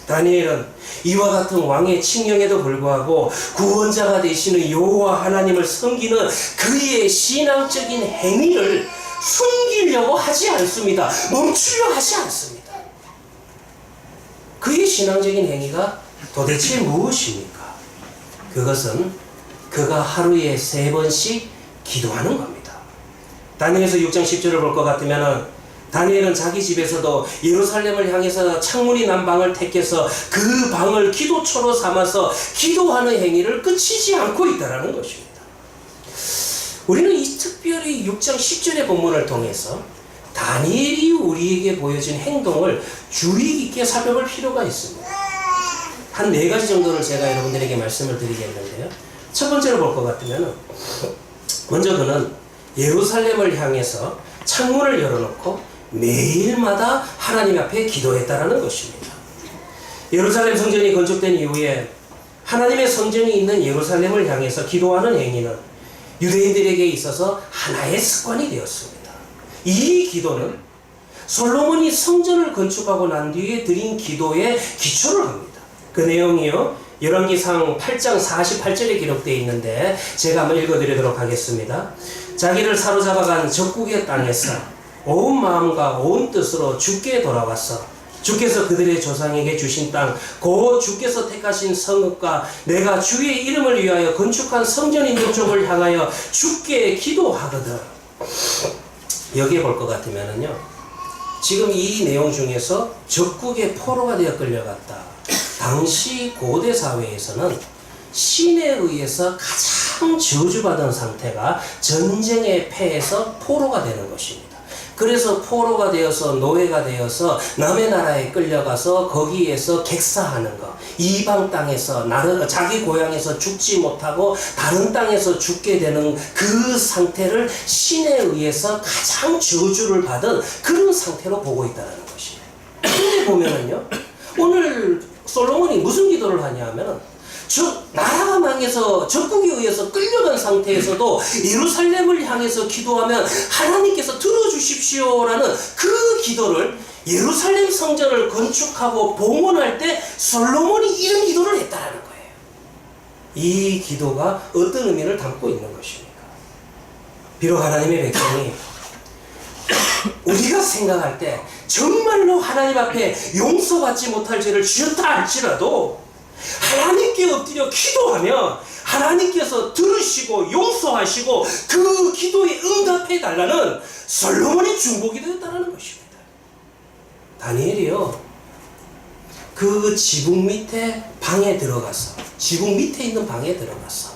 다니엘은 이와 같은 왕의 칙령에도 불구하고 구원자가 되시는 여호와 하나님을 섬기는 그의 신앙적인 행위를 숨기려고 하지 않습니다. 멈추려 하지 않습니다. 그의 신앙적인 행위가 도대체 무엇입니까? 그것은 그가 하루에 3번씩 기도하는 겁니다. 다니엘서 6장 10절을 볼 것 같으면 다니엘은 자기 집에서도 예루살렘을 향해서 창문이 난 방을 택해서 그 방을 기도처로 삼아서 기도하는 행위를 끝이지 않고 있다는 것입니다. 우리는 이 특별히 6장 10절의 본문을 통해서 다니엘이 우리에게 보여준 행동을 주의 깊게 살펴볼 필요가 있습니다. 한 4가지 정도를 제가 여러분들에게 말씀을 드리겠는데요. 첫 번째로 볼 것 같으면, 먼저 그는 예루살렘을 향해서 창문을 열어놓고 매일마다 하나님 앞에 기도했다라는 것입니다. 예루살렘 성전이 건축된 이후에 하나님의 성전이 있는 예루살렘을 향해서 기도하는 행위는 유대인들에게 있어서 하나의 습관이 되었습니다. 이 기도는 솔로몬이 성전을 건축하고 난 뒤에 드린 기도에 기초를 합니다. 그 내용이요, 열왕기상 8장 48절에 기록되어 있는데 제가 한번 읽어드리도록 하겠습니다. 자기를 사로잡아간 적국의 땅에서 온 마음과 온 뜻으로 주께 돌아왔어. 주께서 그들의 조상에게 주신 땅, 곧 주께서 택하신 성읍과 내가 주의 이름을 위하여 건축한 성전 있는 쪽을 향하여 주께 기도하거든. 여기에 볼 것 같으면은요, 지금 이 내용 중에서 적국의 포로가 되어 끌려갔다. 당시 고대 사회에서는 신에 의해서 가장 저주받은 상태가 전쟁에 패해서 포로가 되는 것입니다. 그래서 포로가 되어서 노예가 되어서 남의 나라에 끌려가서 거기에서 객사하는 것, 이방 땅에서 자기 고향에서 죽지 못하고 다른 땅에서 죽게 되는 그 상태를 신에 의해서 가장 저주를 받은 그런 상태로 보고 있다는 것입니다. 그런데 보면은요, 오늘 솔로몬이 무슨 기도를 하냐 하면은, 나라가 망해서 적국에 의해서 끌려간 상태에서도 예루살렘을 향해서 기도하면 하나님께서 들어주십시오라는 그 기도를 예루살렘 성전을 건축하고 봉헌할 때 솔로몬이 이런 기도를 했다는 거예요. 이 기도가 어떤 의미를 담고 있는 것입니까? 비록 하나님의 백성이 우리가 생각할 때 정말로 하나님 앞에 용서받지 못할 죄를 지었다 할지라도 하나님께 엎드려 기도하면 하나님께서 들으시고 용서하시고 그 기도에 응답해 달라는 솔로몬의 중보기 되었다는 것입니다. 다니엘이요, 그 지붕 밑에 방에 들어가서, 지붕 밑에 있는 방에 들어가서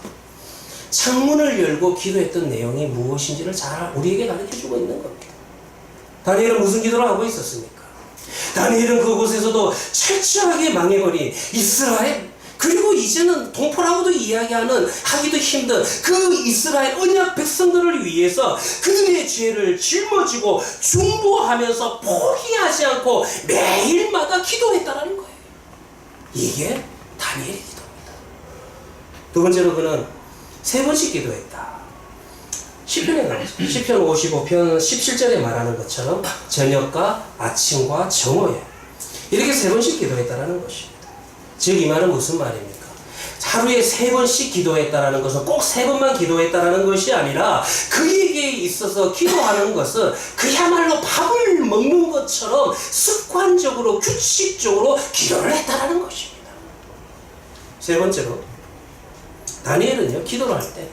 창문을 열고 기도했던 내용이 무엇인지를 잘 우리에게 가르쳐주고 있는 겁니다. 다니엘은 무슨 기도를 하고 있었습니까? 다니엘은 그곳에서도 철저하게 망해버린 이스라엘, 그리고 이제는 동포라고도 하기도 힘든 그 이스라엘 언약 백성들을 위해서 그들의 죄를 짊어지고 중보하면서 포기하지 않고 매일마다 기도했다는 거예요. 이게 다니엘의 기도입니다. 두 번째로 그는 3번씩 기도했다. 시편에 나오죠. 시편 55편 17절에 말하는 것처럼 저녁과 아침과 정오에 이렇게 3번씩 기도했다는 것입니다. 즉 이 말은 무슨 말입니까? 하루에 3번씩 기도했다는 것은 꼭 3번만 기도했다는 것이 아니라 그에게 있어서 기도하는 것은 그야말로 밥을 먹는 것처럼 습관적으로 규칙적으로 기도를 했다는 것입니다. 세 번째로 다니엘은요, 기도를 할 때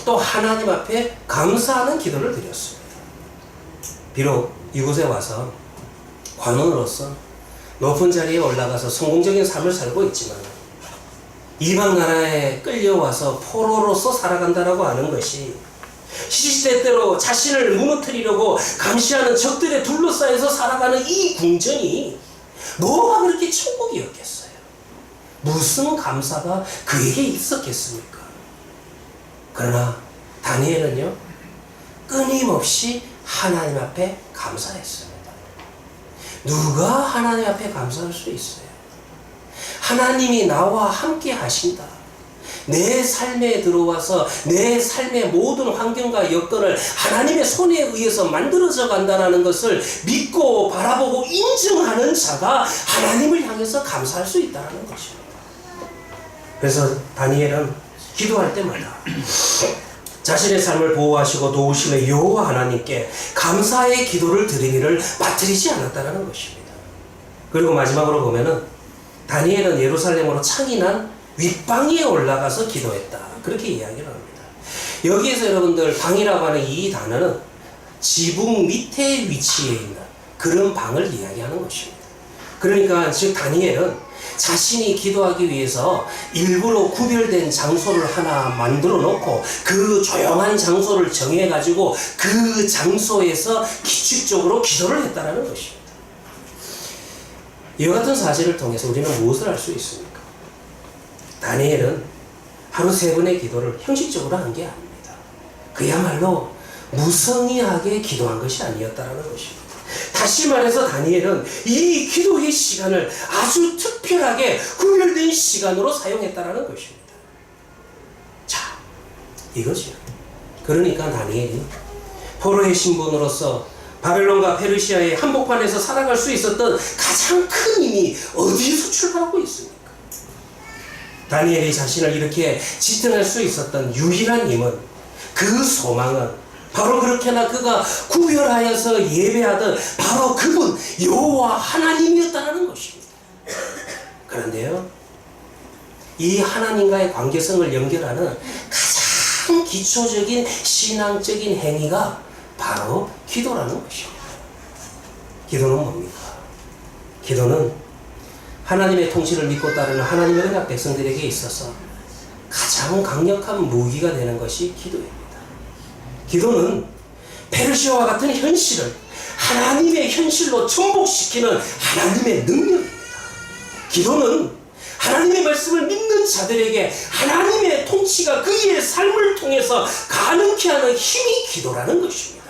또 하나님 앞에 감사하는 기도를 드렸습니다. 비록 이곳에 와서 관원으로서 높은 자리에 올라가서 성공적인 삶을 살고 있지만 이방 나라에 끌려와서 포로로서 살아간다라고 하는 것이 시시때때로 자신을 무너뜨리려고 감시하는 적들에 둘러싸여서 살아가는 이 궁전이 뭐가 그렇게 천국이었겠어요? 무슨 감사가 그에게 있었겠습니까? 그러나 다니엘은요, 끊임없이 하나님 앞에 감사했습니다. 누가 하나님 앞에 감사할 수 있어요? 하나님이 나와 함께 하신다. 내 삶에 들어와서 내 삶의 모든 환경과 여건을 하나님의 손에 의해서 만들어져 간다는 것을 믿고 바라보고 인정하는 자가 하나님을 향해서 감사할 수 있다는 것입니다. 그래서 다니엘은 기도할 때마다 자신의 삶을 보호하시고 도우시는 여호와 하나님께 감사의 기도를 드리기를 빠뜨리지 않았다는 것입니다. 그리고 마지막으로 보면은 다니엘은 예루살렘으로 창인한 윗방에 올라가서 기도했다. 그렇게 이야기를 합니다. 여기에서 여러분들 방이라고 하는 이 단어는 지붕 밑에 위치해 있는 그런 방을 이야기하는 것입니다. 그러니까 즉 다니엘은 자신이 기도하기 위해서 일부러 구별된 장소를 하나 만들어 놓고 그 조용한 장소를 정해 가지고 그 장소에서 규칙적으로 기도를 했다는 것입니다. 이와 같은 사실을 통해서 우리는 무엇을 알 수 있습니까? 다니엘은 하루 3번의 기도를 형식적으로 한 게 아닙니다. 그야말로 무성의하게 기도한 것이 아니었다는 것입니다. 다시 말해서 다니엘은 이 기도의 시간을 아주 특별하게 구별된 시간으로 사용했다는 것입니다. 자, 이거죠. 그러니까 다니엘이 포로의 신분으로서 바벨론과 페르시아의 한복판에서 살아갈 수 있었던 가장 큰 힘이 어디에서 출발하고 있습니까? 다니엘이 자신을 이렇게 지탱할 수 있었던 유일한 힘은, 그 소망은 바로 그렇게나 그가 구별하여서 예배하던 바로 그분 여호와 하나님이었다는 것입니다. 그런데요, 이 하나님과의 관계성을 연결하는 가장 기초적인 신앙적인 행위가 바로 기도라는 것입니다. 기도는 뭡니까? 기도는 하나님의 통치를 믿고 따르는 하나님의 언약 백성들에게 있어서 가장 강력한 무기가 되는 것이 기도입니다. 기도는 페르시아와 같은 현실을 하나님의 현실로 전복시키는 하나님의 능력입니다. 기도는 하나님의 말씀을 믿는 자들에게 하나님의 통치가 그의 삶을 통해서 가능케 하는 힘이 기도라는 것입니다.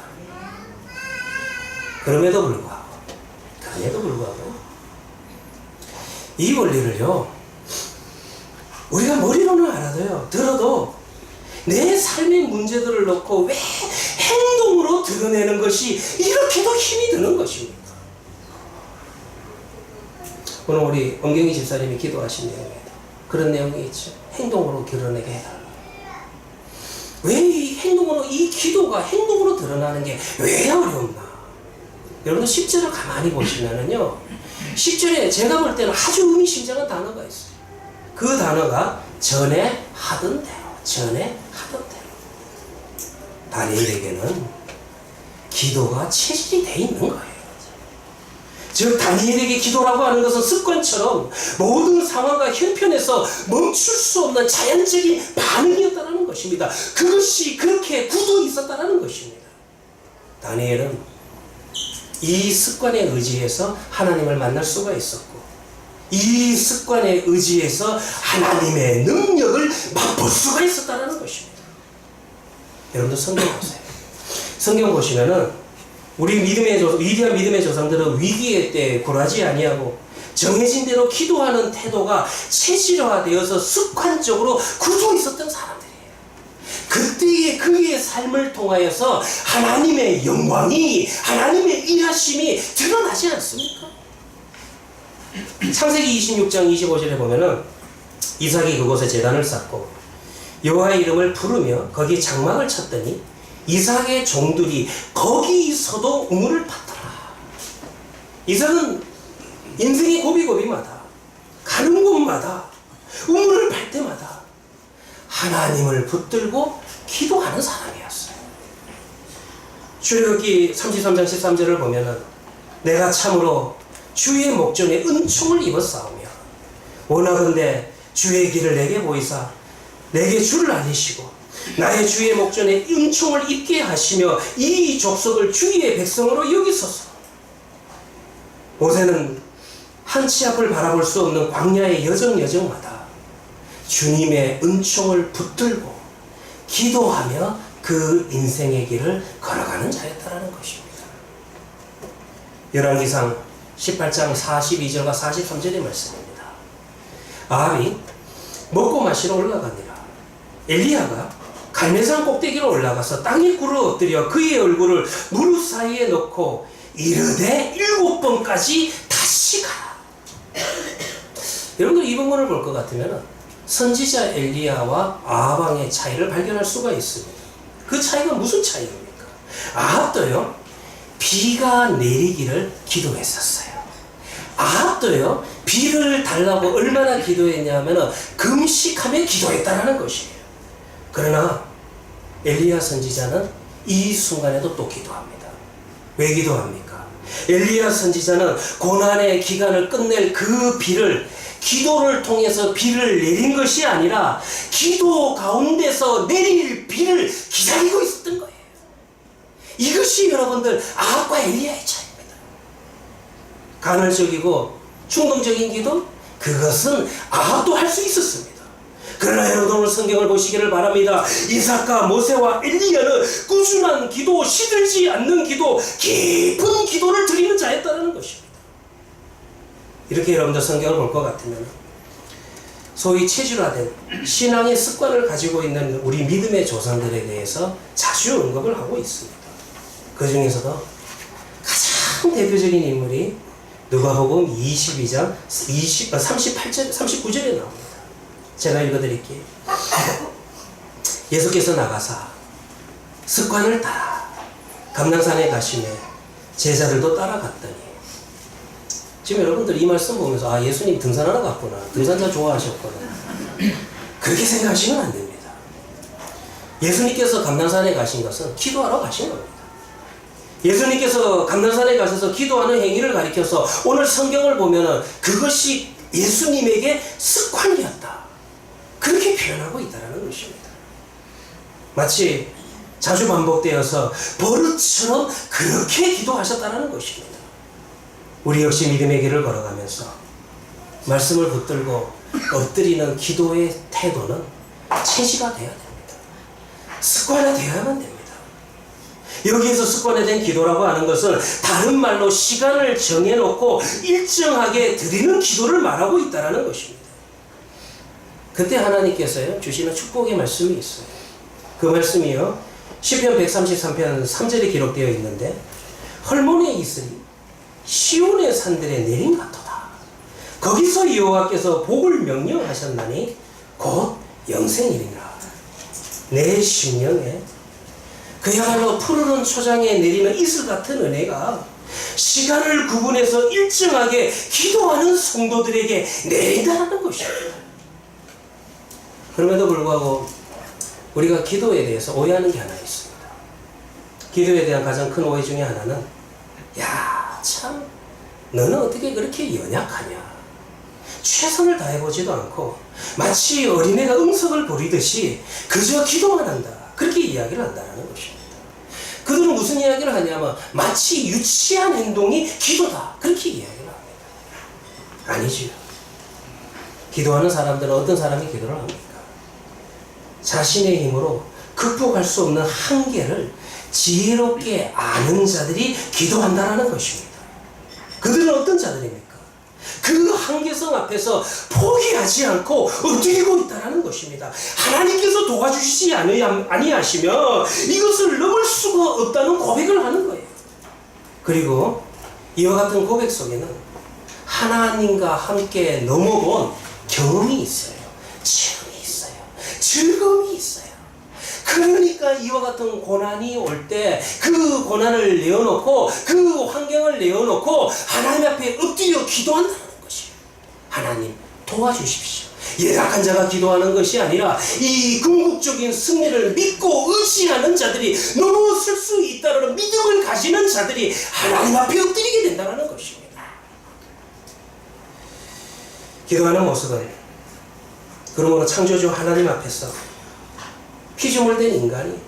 그럼에도 불구하고 이 원리를요, 우리가 머리로는 알아도요, 들어도 내 삶의 문제들을 놓고 왜 행동으로 드러내는 것이 이렇게도 힘이 드는 것입니까? 오늘 우리 엄경희 집사님이 기도하신 내용에도 그런 내용이 있죠. 행동으로 드러내게 해달라. 왜 이 행동으로, 이 기도가 행동으로 드러나는 게 왜 어렵나? 여러분 10절을 가만히 보시면은요, 10절에 제가 볼 때는 아주 의미심장한 단어가 있어요. 그 단어가 전에 하던 대로. 다니엘에게는 기도가 체질이 돼 있는 거예요. 즉 다니엘에게 기도라고 하는 것은 습관처럼 모든 상황과 형편에서 멈출 수 없는 자연적인 반응이었다는 것입니다. 그것이 그렇게 굳어 있었다는 것입니다. 다니엘은 이 습관에 의지해서 하나님을 만날 수가 있었고, 이 습관에 의지해서 하나님의 능력을 맛볼 수가 있었다는 것입니다. 여러분들 성경 보세요. 성경 보시면은 우리 위대한 믿음의 조상들은 위기의 때에 굴하지 아니하고 정해진 대로 기도하는 태도가 체질화되어서 습관적으로 굳어 있었던 사람들이에요. 그때의 그의 삶을 통하여서 하나님의 영광이, 하나님의 일하심이 드러나지 않습니까? 창세기 26장 25절에 보면은 이삭이 그곳에 제단을 쌓고 여호와의 이름을 부르며 거기에 장막을 쳤더니 이삭의 종들이 거기서도 우물을 팠더라. 이삭은 인생의 고비고비마다 가는 곳마다 우물을 팔 때마다 하나님을 붙들고 기도하는 사람이었어요. 출애굽기 33장 13절을 보면은 내가 참으로 주의 목전에 은총을 입었사오며 원하건대 주의 길을 내게 보이사 내게 주를 알리시고 나의 주의 목전에 은총을 입게 하시며 이 족속을 주의 백성으로 여기소서. 모세는 한치 앞을 바라볼 수 없는 광야의 여정마다 주님의 은총을 붙들고 기도하며 그 인생의 길을 걸어가는 자였다라는 것입니다. 열왕기상 18장 42절과 43절의 말씀입니다. 아합이 먹고 마시러 올라가니라. 엘리야가 갈매산 꼭대기로 올라가서 땅에 꿇어 엎드려 그의 얼굴을 무릎 사이에 놓고 이르되 7번까지 다시 가라. 여러분들 이 본문을 볼 것 같으면 선지자 엘리야와 아합 왕의 차이를 발견할 수가 있습니다. 그 차이가 무슨 차이입니까? 아합도요 비가 내리기를 기도했었어요. 아합도요 비를 달라고 얼마나 기도했냐면 금식하며 기도했다는 것이에요. 그러나 엘리야 선지자는 이 순간에도 또 기도합니다. 왜 기도합니까? 엘리야 선지자는 고난의 기간을 끝낼 그 비를 기도를 통해서 비를 내린 것이 아니라 기도 가운데서 내릴 비를 기다리고 있었던 거예요. 이것이 여러분들 아합과 엘리야의 차이입니다. 간헐적이고 충동적인 기도? 그것은 아합도 할 수 있었습니다. 그러나 여러분 오늘 성경을 보시기를 바랍니다. 이삭과 모세와 엘리야는 꾸준한 기도, 시들지 않는 기도, 깊은 기도를 드리는 자였다는 것입니다. 이렇게 여러분들 성경을 볼 것 같으면 소위 체질화된 신앙의 습관을 가지고 있는 우리 믿음의 조상들에 대해서 자주 언급을 하고 있습니다. 그 중에서도 가장 대표적인 인물이 누가복음 22장 39절에 나옵니다. 제가 읽어드릴게요. 예수께서 나가사 습관을 따라 감난산에 가시매 제자들도 따라갔더니, 지금 여러분들 이 말씀 보면서 아 예수님 등산하러 갔구나, 등산자 좋아하셨구나, 그렇게 생각하시면 안 됩니다. 예수님께서 감난산에 가신 것은 기도하러 가신 겁니다. 예수님께서 감난산에 가셔서 기도하는 행위를 가리켜서 오늘 성경을 보면은 그것이 예수님에게 습관이었다, 그렇게 표현하고 있다는 것입니다. 마치 자주 반복되어서 버릇처럼 그렇게 기도하셨다는 것입니다. 우리 역시 믿음의 길을 걸어가면서 말씀을 붙들고 엎드리는 기도의 태도는 체질화 되어야 됩니다. 습관화되어야만 됩니다. 여기에서 습관화된 기도라고 하는 것은 다른 말로 시간을 정해놓고 일정하게 드리는 기도를 말하고 있다는 것입니다. 그때 하나님께서요 주시는 축복의 말씀이 있어요. 그 말씀이요 시편 133편 3절에 기록되어 있는데, 헐몬의 이슬이 시온의 산들에 내린 같도다. 거기서 여호와께서 복을 명령하셨나니 곧 영생이리라. 내 심령에 그야말로 푸르른 초장에 내리는 이슬 같은 은혜가 시간을 구분해서 일정하게 기도하는 성도들에게 내린다는 것입니다. 그럼에도 불구하고 우리가 기도에 대해서 오해하는 게 하나 있습니다. 기도에 대한 가장 큰 오해 중에 하나는, 야, 참 너는 어떻게 그렇게 연약하냐, 최선을 다해보지도 않고 마치 어린애가 응석을 부리듯이 그저 기도만 한다, 그렇게 이야기를 한다는 것입니다. 그들은 무슨 이야기를 하냐면 마치 유치한 행동이 기도다, 그렇게 이야기를 합니다. 아니지요. 기도하는 사람들은 어떤 사람이 기도를 합니까? 자신의 힘으로 극복할 수 없는 한계를 지혜롭게 아는 자들이 기도한다는 것입니다. 그들은 어떤 자들입니까? 그 한계성 앞에서 포기하지 않고 엎드리고 있다는 것입니다. 하나님께서 도와주시지 아니하시면 이것을 넘을 수가 없다는 고백을 하는 거예요. 그리고 이와 같은 고백 속에는 하나님과 함께 넘어본 경험이 있어요. 체험이 있어요. 즐거움이 있어요. 그러니까 이와 같은 고난이 올 때 그 고난을 내어놓고 그 환경을 내어놓고 하나님 앞에 엎드려 기도한다는 것이에요. 하나님 도와주십시오. 예락한 자가 기도하는 것이 아니라 이 궁극적인 승리를 믿고 의지하는 자들이 넘어설 수 있다는 믿음을 가지는 자들이 하나님 앞에 엎드리게 된다는 것입니다. 기도하는 모습은 그러므로 창조주 하나님 앞에서 피조물된 인간이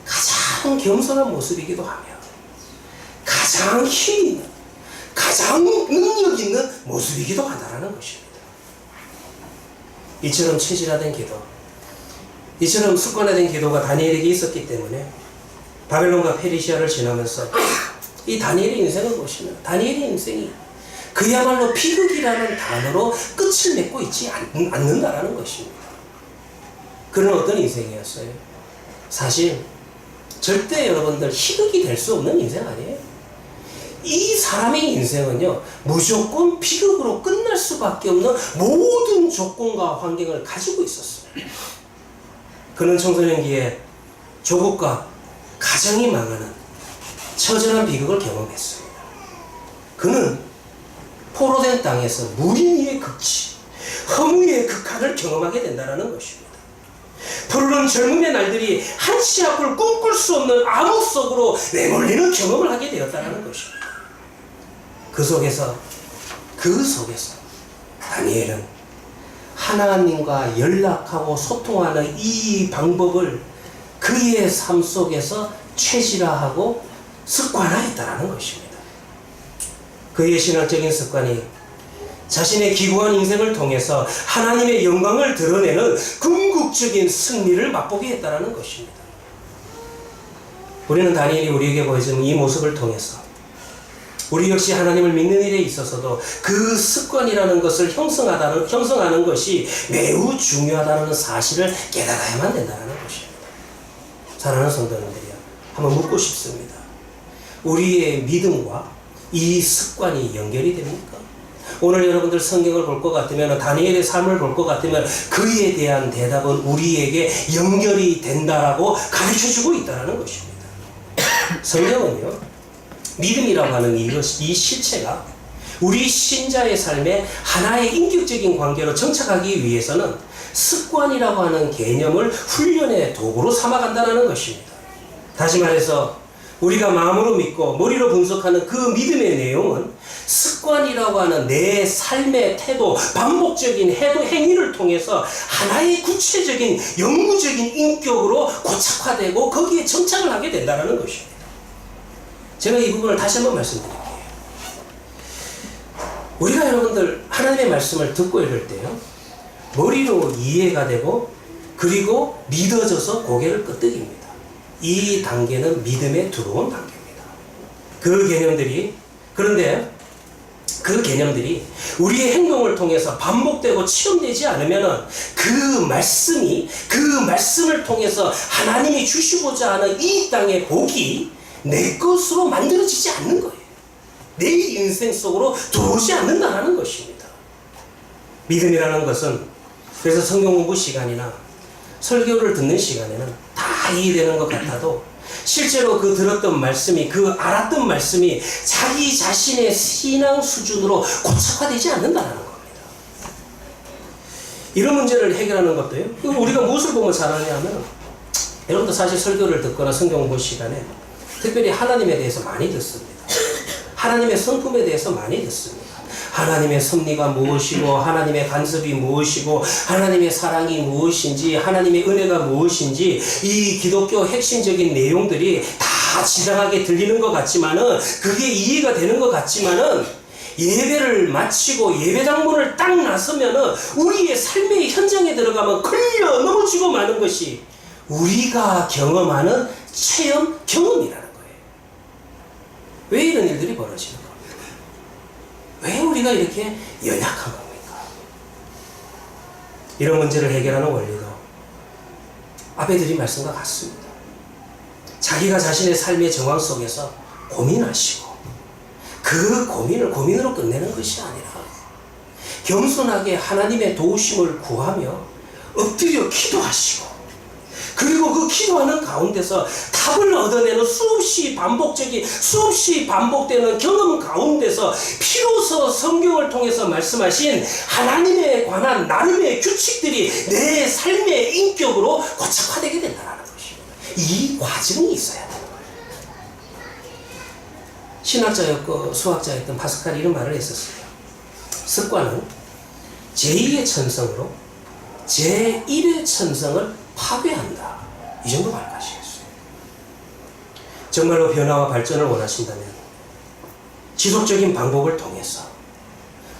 가장 겸손한 모습이기도 하며 가장 힘 있는, 가장 능력 있는 모습이기도 하다는 것입니다. 이처럼 체질화된 기도, 이처럼 습관화된 기도가 다니엘에게 있었기 때문에 바벨론과 페르시아를 지나면서 이 다니엘의 인생을 보시면 다니엘의 인생이 그야말로 비극이라는 단어로 끝을 맺고 있지 않는다라는 것입니다. 그런 어떤 인생이었어요? 사실 절대 여러분들 희극이 될 수 없는 인생 아니에요? 이 사람의 인생은요, 무조건 비극으로 끝날 수밖에 없는 모든 조건과 환경을 가지고 있었어요. 그는 청소년기에 조국과 가정이 망하는 처절한 비극을 경험했습니다. 그는 포로된 땅에서 무리의 극치, 허무의 극한을 경험하게 된다는 것입니다. 푸르른 젊음의 날들이 한치 앞을 꿈꿀 수 없는 암흑 속으로 내몰리는 경험을 하게 되었다는 것입니다. 그 속에서 다니엘은 하나님과 연락하고 소통하는 이 방법을 그의 삶 속에서 체질화하고 습관화했다는 것입니다. 그의 신앙적인 습관이 자신의 기구한 인생을 통해서 하나님의 영광을 드러내는 궁극적인 승리를 맛보게 했다는 것입니다. 우리는 다니엘이 우리에게 보여준 이 모습을 통해서 우리 역시 하나님을 믿는 일에 있어서도 그 습관이라는 것을 형성하는 것이 매우 중요하다는 사실을 깨달아야만 된다는 것입니다. 사랑하는 성도님들이요, 한번 묻고 싶습니다. 우리의 믿음과 이 습관이 연결이 됩니까? 오늘 여러분들 성경을 볼 것 같으면, 다니엘의 삶을 볼 것 같으면 그에 대한 대답은 우리에게 연결이 된다라고 가르쳐주고 있다는 것입니다. 성경은요, 믿음이라고 하는 이 실체가 우리 신자의 삶에 하나의 인격적인 관계로 정착하기 위해서는 습관이라고 하는 개념을 훈련의 도구로 삼아간다는 것입니다. 다시 말해서 우리가 마음으로 믿고 머리로 분석하는 그 믿음의 내용은 습관이라고 하는 내 삶의 태도, 반복적인 행위를 통해서 하나의 구체적인 영구적인 인격으로 고착화되고 거기에 정착을 하게 된다는 것입니다. 제가 이 부분을 다시 한번 말씀드릴게요. 우리가 여러분들 하나님의 말씀을 듣고 읽을 때요, 머리로 이해가 되고 그리고 믿어져서 고개를 끄덕입니다. 이 단계는 믿음에 들어온 단계입니다. 그런데 그 개념들이 우리의 행동을 통해서 반복되고 체험되지 않으면 그 말씀을 통해서 하나님이 주시고자 하는 이 땅의 복이 내 것으로 만들어지지 않는 거예요. 내 인생 속으로 들어오지 않는다는 것입니다. 믿음이라는 것은 그래서 성경 공부 시간이나 설교를 듣는 시간에는 다 이해되는 것 같아도 실제로 그 들었던 말씀이, 그 알았던 말씀이 자기 자신의 신앙 수준으로 고착화되지 않는다는 겁니다. 이런 문제를 해결하는 것도요, 우리가 무엇을 보면 잘하냐 하면, 여러분도 사실 설교를 듣거나 성경 공부 시간에 특별히 하나님에 대해서 많이 듣습니다. 하나님의 성품에 대해서 많이 듣습니다. 하나님의 섭리가 무엇이고, 하나님의 간섭이 무엇이고, 하나님의 사랑이 무엇인지, 하나님의 은혜가 무엇인지, 이 기독교 핵심적인 내용들이 다 지당하게 들리는 것 같지만은, 그게 이해가 되는 것 같지만은, 예배를 마치고 예배당 문을 딱 나서면은 우리의 삶의 현장에 들어가면 걸려 넘어지고 마는 것이 우리가 경험하는 체험 경험이라는 거예요. 왜 이런 일들이 벌어지는 겁니까? 왜 우리가 이렇게 연약한 겁니까? 이런 문제를 해결하는 원리도 앞에 드린 말씀과 같습니다. 자기가 자신의 삶의 정황 속에서 고민하시고 그 고민을 고민으로 끝내는 것이 아니라 겸손하게 하나님의 도우심을 구하며 엎드려 기도하시고, 그리고 그 기도하는 가운데서 답을 얻어내는 수없이 반복되는 경험 가운데서 비로소 성경을 통해서 말씀하신 하나님에 관한 나름의 규칙들이 내 삶의 인격으로 고착화되게 된다는 것입니다. 이 과정이 있어야 돼요. 신학자였고 수학자였던 파스칼이 이런 말을 했었어요. 습관은 제2의 천성으로 제1의 천성을 파괴한다. 이 정도 말까지했어요. 정말로 변화와 발전을 원하신다면 지속적인 방법을 통해서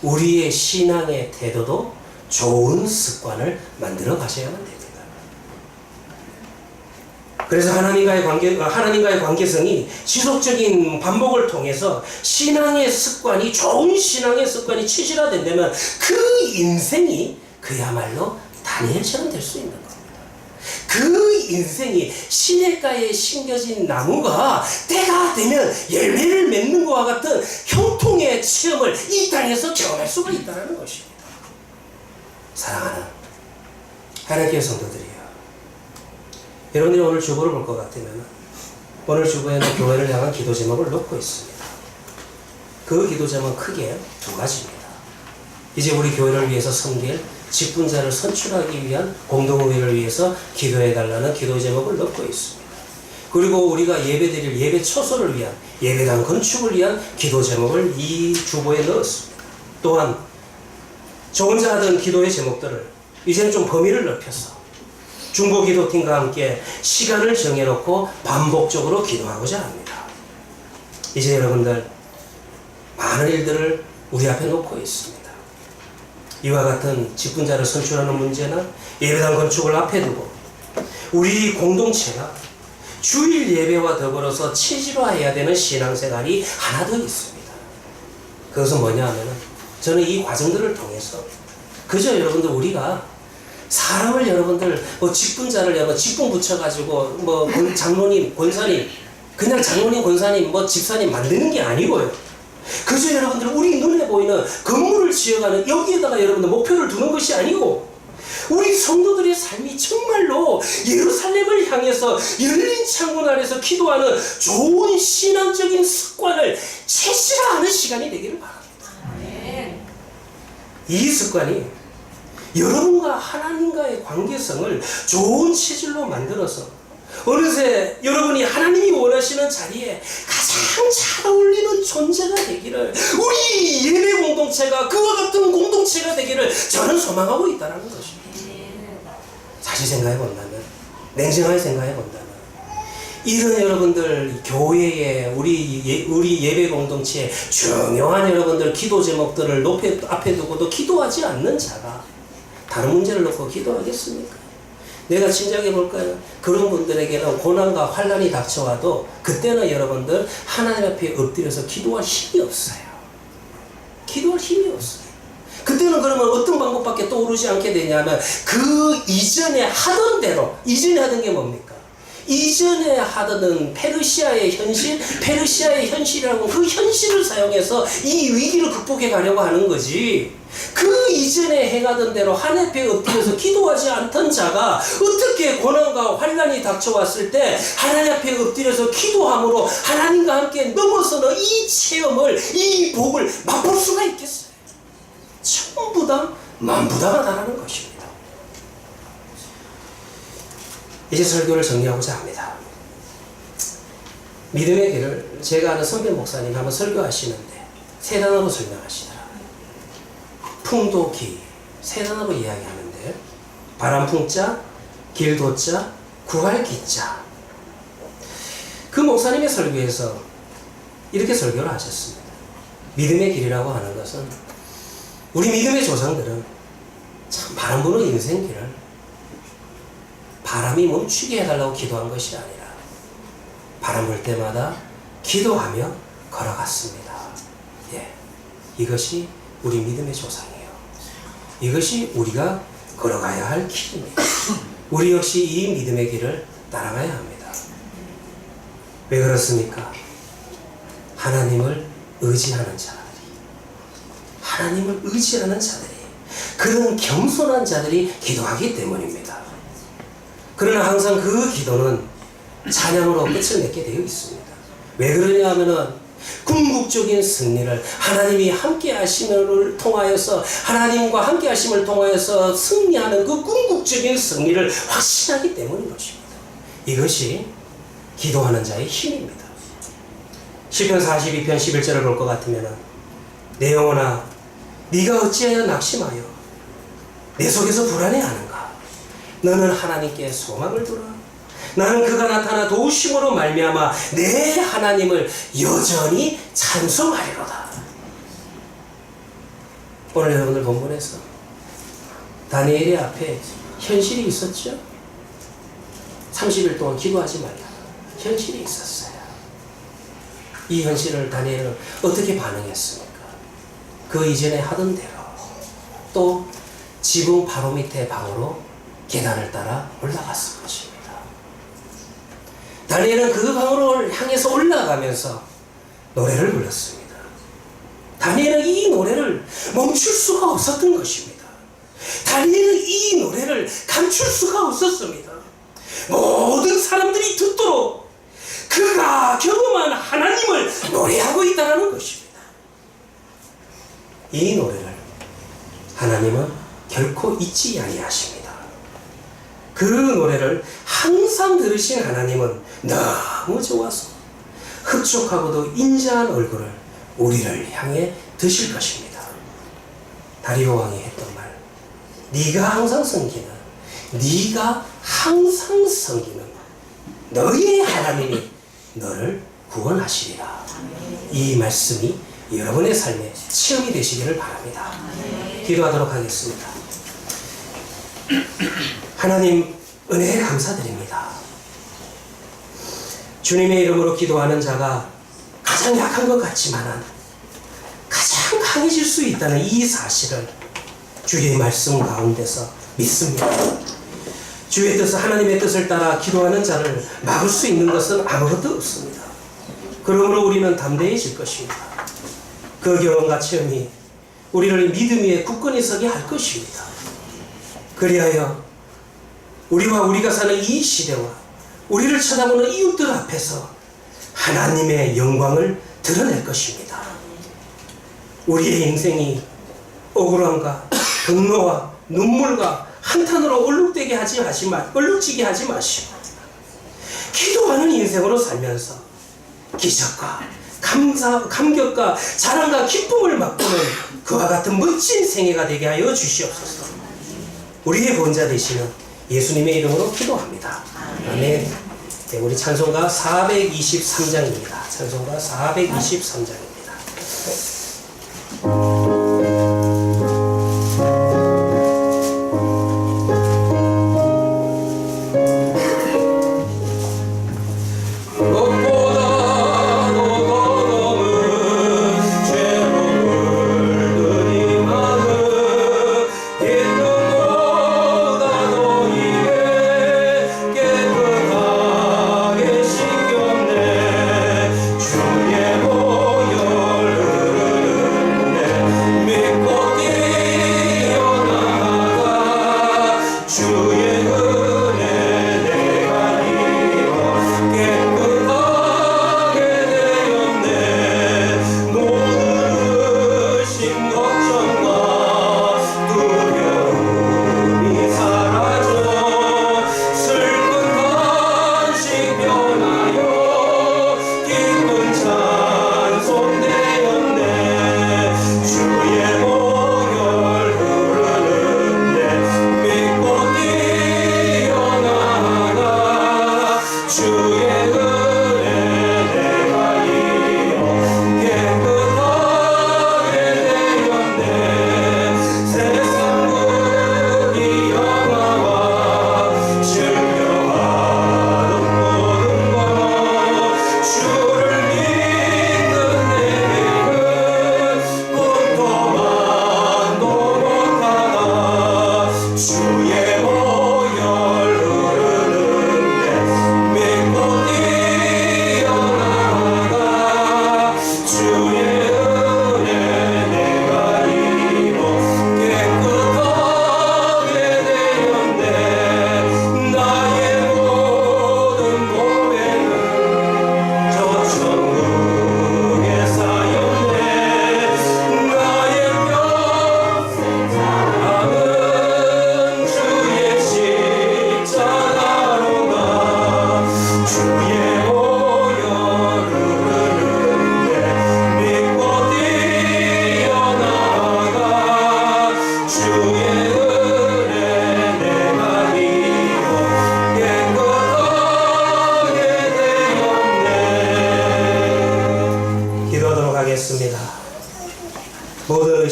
우리의 신앙의 태도도 좋은 습관을 만들어 가셔야만 됩니다. 그래서 하나님과의 관계성이 지속적인 반복을 통해서 좋은 신앙의 습관이 체질화된다면 그 인생이 그야말로 다니엘처럼 될 수 있는 겁니다. 그 인생이 시냇가에 심겨진 나무가 때가 되면 열매를 맺는 것과 같은 형통의 체험을 이 땅에서 경험할 수가 있다는 것입니다. 사랑하는 하나님의 성도들이요, 여러분들이 오늘 주보를 볼 것 같으면 오늘 주보에는 교회를 향한 기도 제목을 놓고 있습니다. 그 기도 제목은 크게 두 가지입니다. 이제 우리 교회를 위해서 섬길 직분자를 선출하기 위한 공동의회를 위해서 기도해달라는 기도 제목을 넣고 있습니다. 그리고 우리가 예배드릴 예배 처소를 위한 예배당 건축을 위한 기도 제목을 이 주보에 넣었습니다. 또한 저 혼자 하던 기도의 제목들을 이제는 좀 범위를 넓혀서 중보기도팀과 함께 시간을 정해놓고 반복적으로 기도하고자 합니다. 이제 여러분들 많은 일들을 우리 앞에 놓고 있습니다. 이와 같은 직분자를 선출하는 문제나 예배당 건축을 앞에 두고 우리 공동체가 주일 예배와 더불어서 체질화해야 되는 신앙생활이 하나 더 있습니다. 그것은 뭐냐 하면 저는 이 과정들을 통해서 그저 여러분들 우리가 사람을 여러분들 직분자를 직분 붙여가지고 장로님, 권사님, 그냥 장로님, 권사님, 집사님 만드는 게 아니고요. 그저 여러분들 우리 눈에 보이는 건물을 지어가는 여기에다가 여러분들 목표를 두는 것이 아니고 우리 성도들의 삶이 정말로 예루살렘을 향해서 열린 창문 아래서 기도하는 좋은 신앙적인 습관을 체질화하는 시간이 되기를 바랍니다. 이 습관이 여러분과 하나님과의 관계성을 좋은 체질로 만들어서 어느새 여러분이 하나님이 원하시는 자리에 가장 잘 어울리는 존재가 되기를, 우리 예배 공동체가 그와 같은 공동체가 되기를 저는 소망하고 있다는 것입니다. 다시 생각해 본다면, 냉정하게 생각해 본다면, 이런 여러분들 교회에 우리 예배 공동체에 중요한 여러분들 기도 제목들을 앞에 두고도 기도하지 않는 자가 다른 문제를 놓고 기도하겠습니까? 내가 짐작해 볼까요? 그런 분들에게는 고난과 환난이 닥쳐와도 그때는 여러분들 하나님 앞에 엎드려서 기도할 힘이 없어요. 기도할 힘이 없어요. 그때는 그러면 어떤 방법밖에 떠오르지 않게 되냐면 그 이전에 하던 대로, 이전에 하던 게 뭡니까? 이전에 하던 페르시아의 현실이라고 그 현실을 사용해서 이 위기를 극복해 가려고 하는 거지. 그 이전에 행하던 대로 하나님 앞에 엎드려서 기도하지 않던 자가 어떻게 고난과 환난이 닥쳐왔을 때 하나님 앞에 엎드려서 기도함으로 하나님과 함께 넘어서는 이 체험을, 이 복을 맛볼 수가 있겠어요? 천부다 만부다가 다라는 것입니다. 이제 설교를 정리하고자 합니다. 믿음의 길을 제가 아는 선배 목사님 한번 설교하시는데 세 단어로 설명하시더라고요. 풍도기, 세 단어로 이야기하는데 바람풍자, 길도자, 구할기자. 그 목사님의 설교에서 이렇게 설교를 하셨습니다. 믿음의 길이라고 하는 것은 우리 믿음의 조상들은 참 바람 부는 인생길을 바람이 멈추게 해달라고 기도한 것이 아니라 바람 불 때마다 기도하며 걸어갔습니다. 예, 이것이 우리 믿음의 조상이에요. 이것이 우리가 걸어가야 할 길입니다. 우리 역시 이 믿음의 길을 따라가야 합니다. 왜 그렇습니까? 하나님을 의지하는 자들이, 하나님을 의지하는 자들이, 그런 겸손한 자들이 기도하기 때문입니다. 그러나 항상 그 기도는 찬양으로 끝을 맺게 되어 있습니다. 왜 그러냐 하면은 궁극적인 승리를 하나님이 함께 하심을 통하여서 하나님과 함께 하심을 통하여서 승리하는 그 궁극적인 승리를 확신하기 때문인 것입니다. 이것이 기도하는 자의 힘입니다. 시편 42편 11절을 볼 것 같으면 내 영혼아 네가 어찌하여 낙심하여 내 속에서 불안해하는가. 너는 하나님께 소망을 두라. 나는 그가 나타나 도우심으로 말미암아 내 하나님을 여전히 찬송하리로다. 오늘 여러분들 본문에서 다니엘의 앞에 현실이 있었죠. 30일 동안 기도하지 말라. 현실이 있었어요. 이 현실을 다니엘은 어떻게 반응했습니까? 그 이전에 하던 대로 또 지붕 바로 밑에 방으로 계단을 따라 올라갔을 것입니다. 다니엘은 그 방으로 향해서 올라가면서 노래를 불렀습니다. 다니엘은 이 노래를 멈출 수가 없었던 것입니다. 다니엘은 이 노래를 감출 수가 없었습니다. 모든 사람들이 듣도록 그가 경험한 하나님을 노래하고 있다는 것입니다. 이 노래를 하나님은 결코 잊지 아니하십니다. 그 노래를 항상 들으신 하나님은 너무 좋아서 흡족하고도 인자한 얼굴을 우리를 향해 드실 것입니다. 다리오 왕이 했던 말, 네가 항상 섬기는, 네가 항상 섬기는 너희의 하나님이 너를 구원하시리라. 이 말씀이 여러분의 삶에 체험이 되시기를 바랍니다. 기도하도록 하겠습니다. 하나님 은혜에 감사드립니다. 주님의 이름으로 기도하는 자가 가장 약한 것 같지만 가장 강해질 수 있다는 이 사실을 주의 말씀 가운데서 믿습니다. 주의 뜻, 하나님의 뜻을 따라 기도하는 자를 막을 수 있는 것은 아무것도 없습니다. 그러므로 우리는 담대해질 것입니다. 그 경험과 체험이 우리를 믿음 위에 굳건히 서게 할 것입니다. 그리하여 우리와 우리가 사는 이 시대와 우리를 쳐다보는 이웃들 앞에서 하나님의 영광을 드러낼 것입니다. 우리의 인생이 억울함과 분노와 눈물과 한탄으로 얼룩지게 하지 마시고 기도하는 인생으로 살면서 기적과 감격과 자랑과 기쁨을 맛보는 그와 같은 멋진 생애가 되게 하여 주시옵소서. 우리의 본자 되시는 예수님의 이름으로 기도합니다. 아멘. 네, 우리 찬송가 423장입니다. 찬송가 423장입니다. 주의 보혈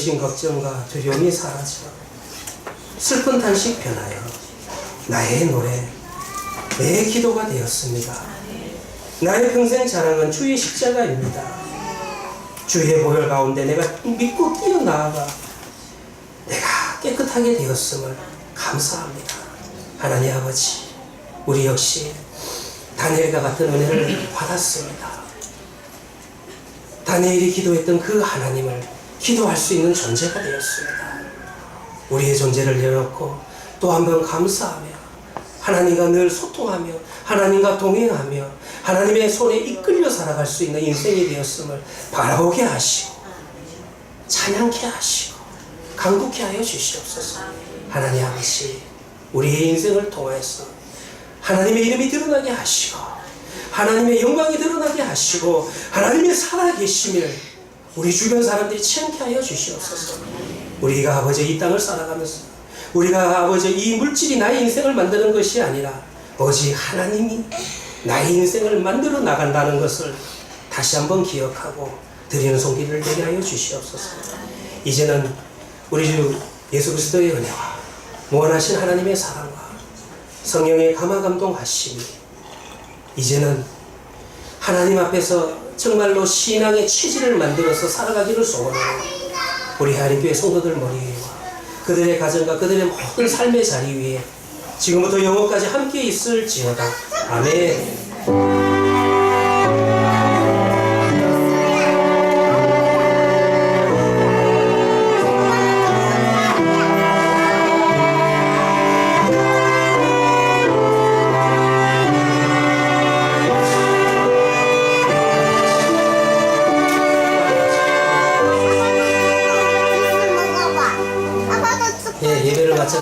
모든 걱정과 두려움이 사라져 슬픈 탄식 변하여 나의 노래, 내 기도가 되었습니다. 나의 평생 자랑은 주의 십자가입니다. 주의 보혈 가운데 내가 믿고 뛰어나아가 내가 깨끗하게 되었음을 감사합니다. 하나님 아버지, 우리 역시 다니엘과 같은 은혜를 받았습니다. 다니엘이 기도했던 그 하나님을 기도할 수 있는 존재가 되었습니다. 우리의 존재를 내놓고 또 한 번 감사하며 하나님과 늘 소통하며 하나님과 동행하며 하나님의 손에 이끌려 살아갈 수 있는 인생이 되었음을 바라보게 하시고 찬양케 하시고 강구케 하여 주시옵소서. 하나님 아버지, 우리의 인생을 통해서 하나님의 이름이 드러나게 하시고 하나님의 영광이 드러나게 하시고 하나님의 살아계심을 우리 주변 사람들이 체험케 하여 주시옵소서. 우리가 아버지 이 땅을 살아가면서 우리가 아버지 이 물질이 나의 인생을 만드는 것이 아니라 오직 하나님이 나의 인생을 만들어 나간다는 것을 다시 한번 기억하고 드리는 손길을 되게 하여 주시옵소서. 이제는 우리 주 예수 그리스도의 은혜와 무한하신 하나님의 사랑과 성령의 감화감동하심이 이제는 하나님 앞에서 정말로 신앙의 체질을 만들어서 살아가기를 소원하고 우리 하나님교회 성도들 머리 위와 그들의 가정과 그들의 모든 삶의 자리 위에 지금부터 영원까지 함께 있을지어다. 아멘.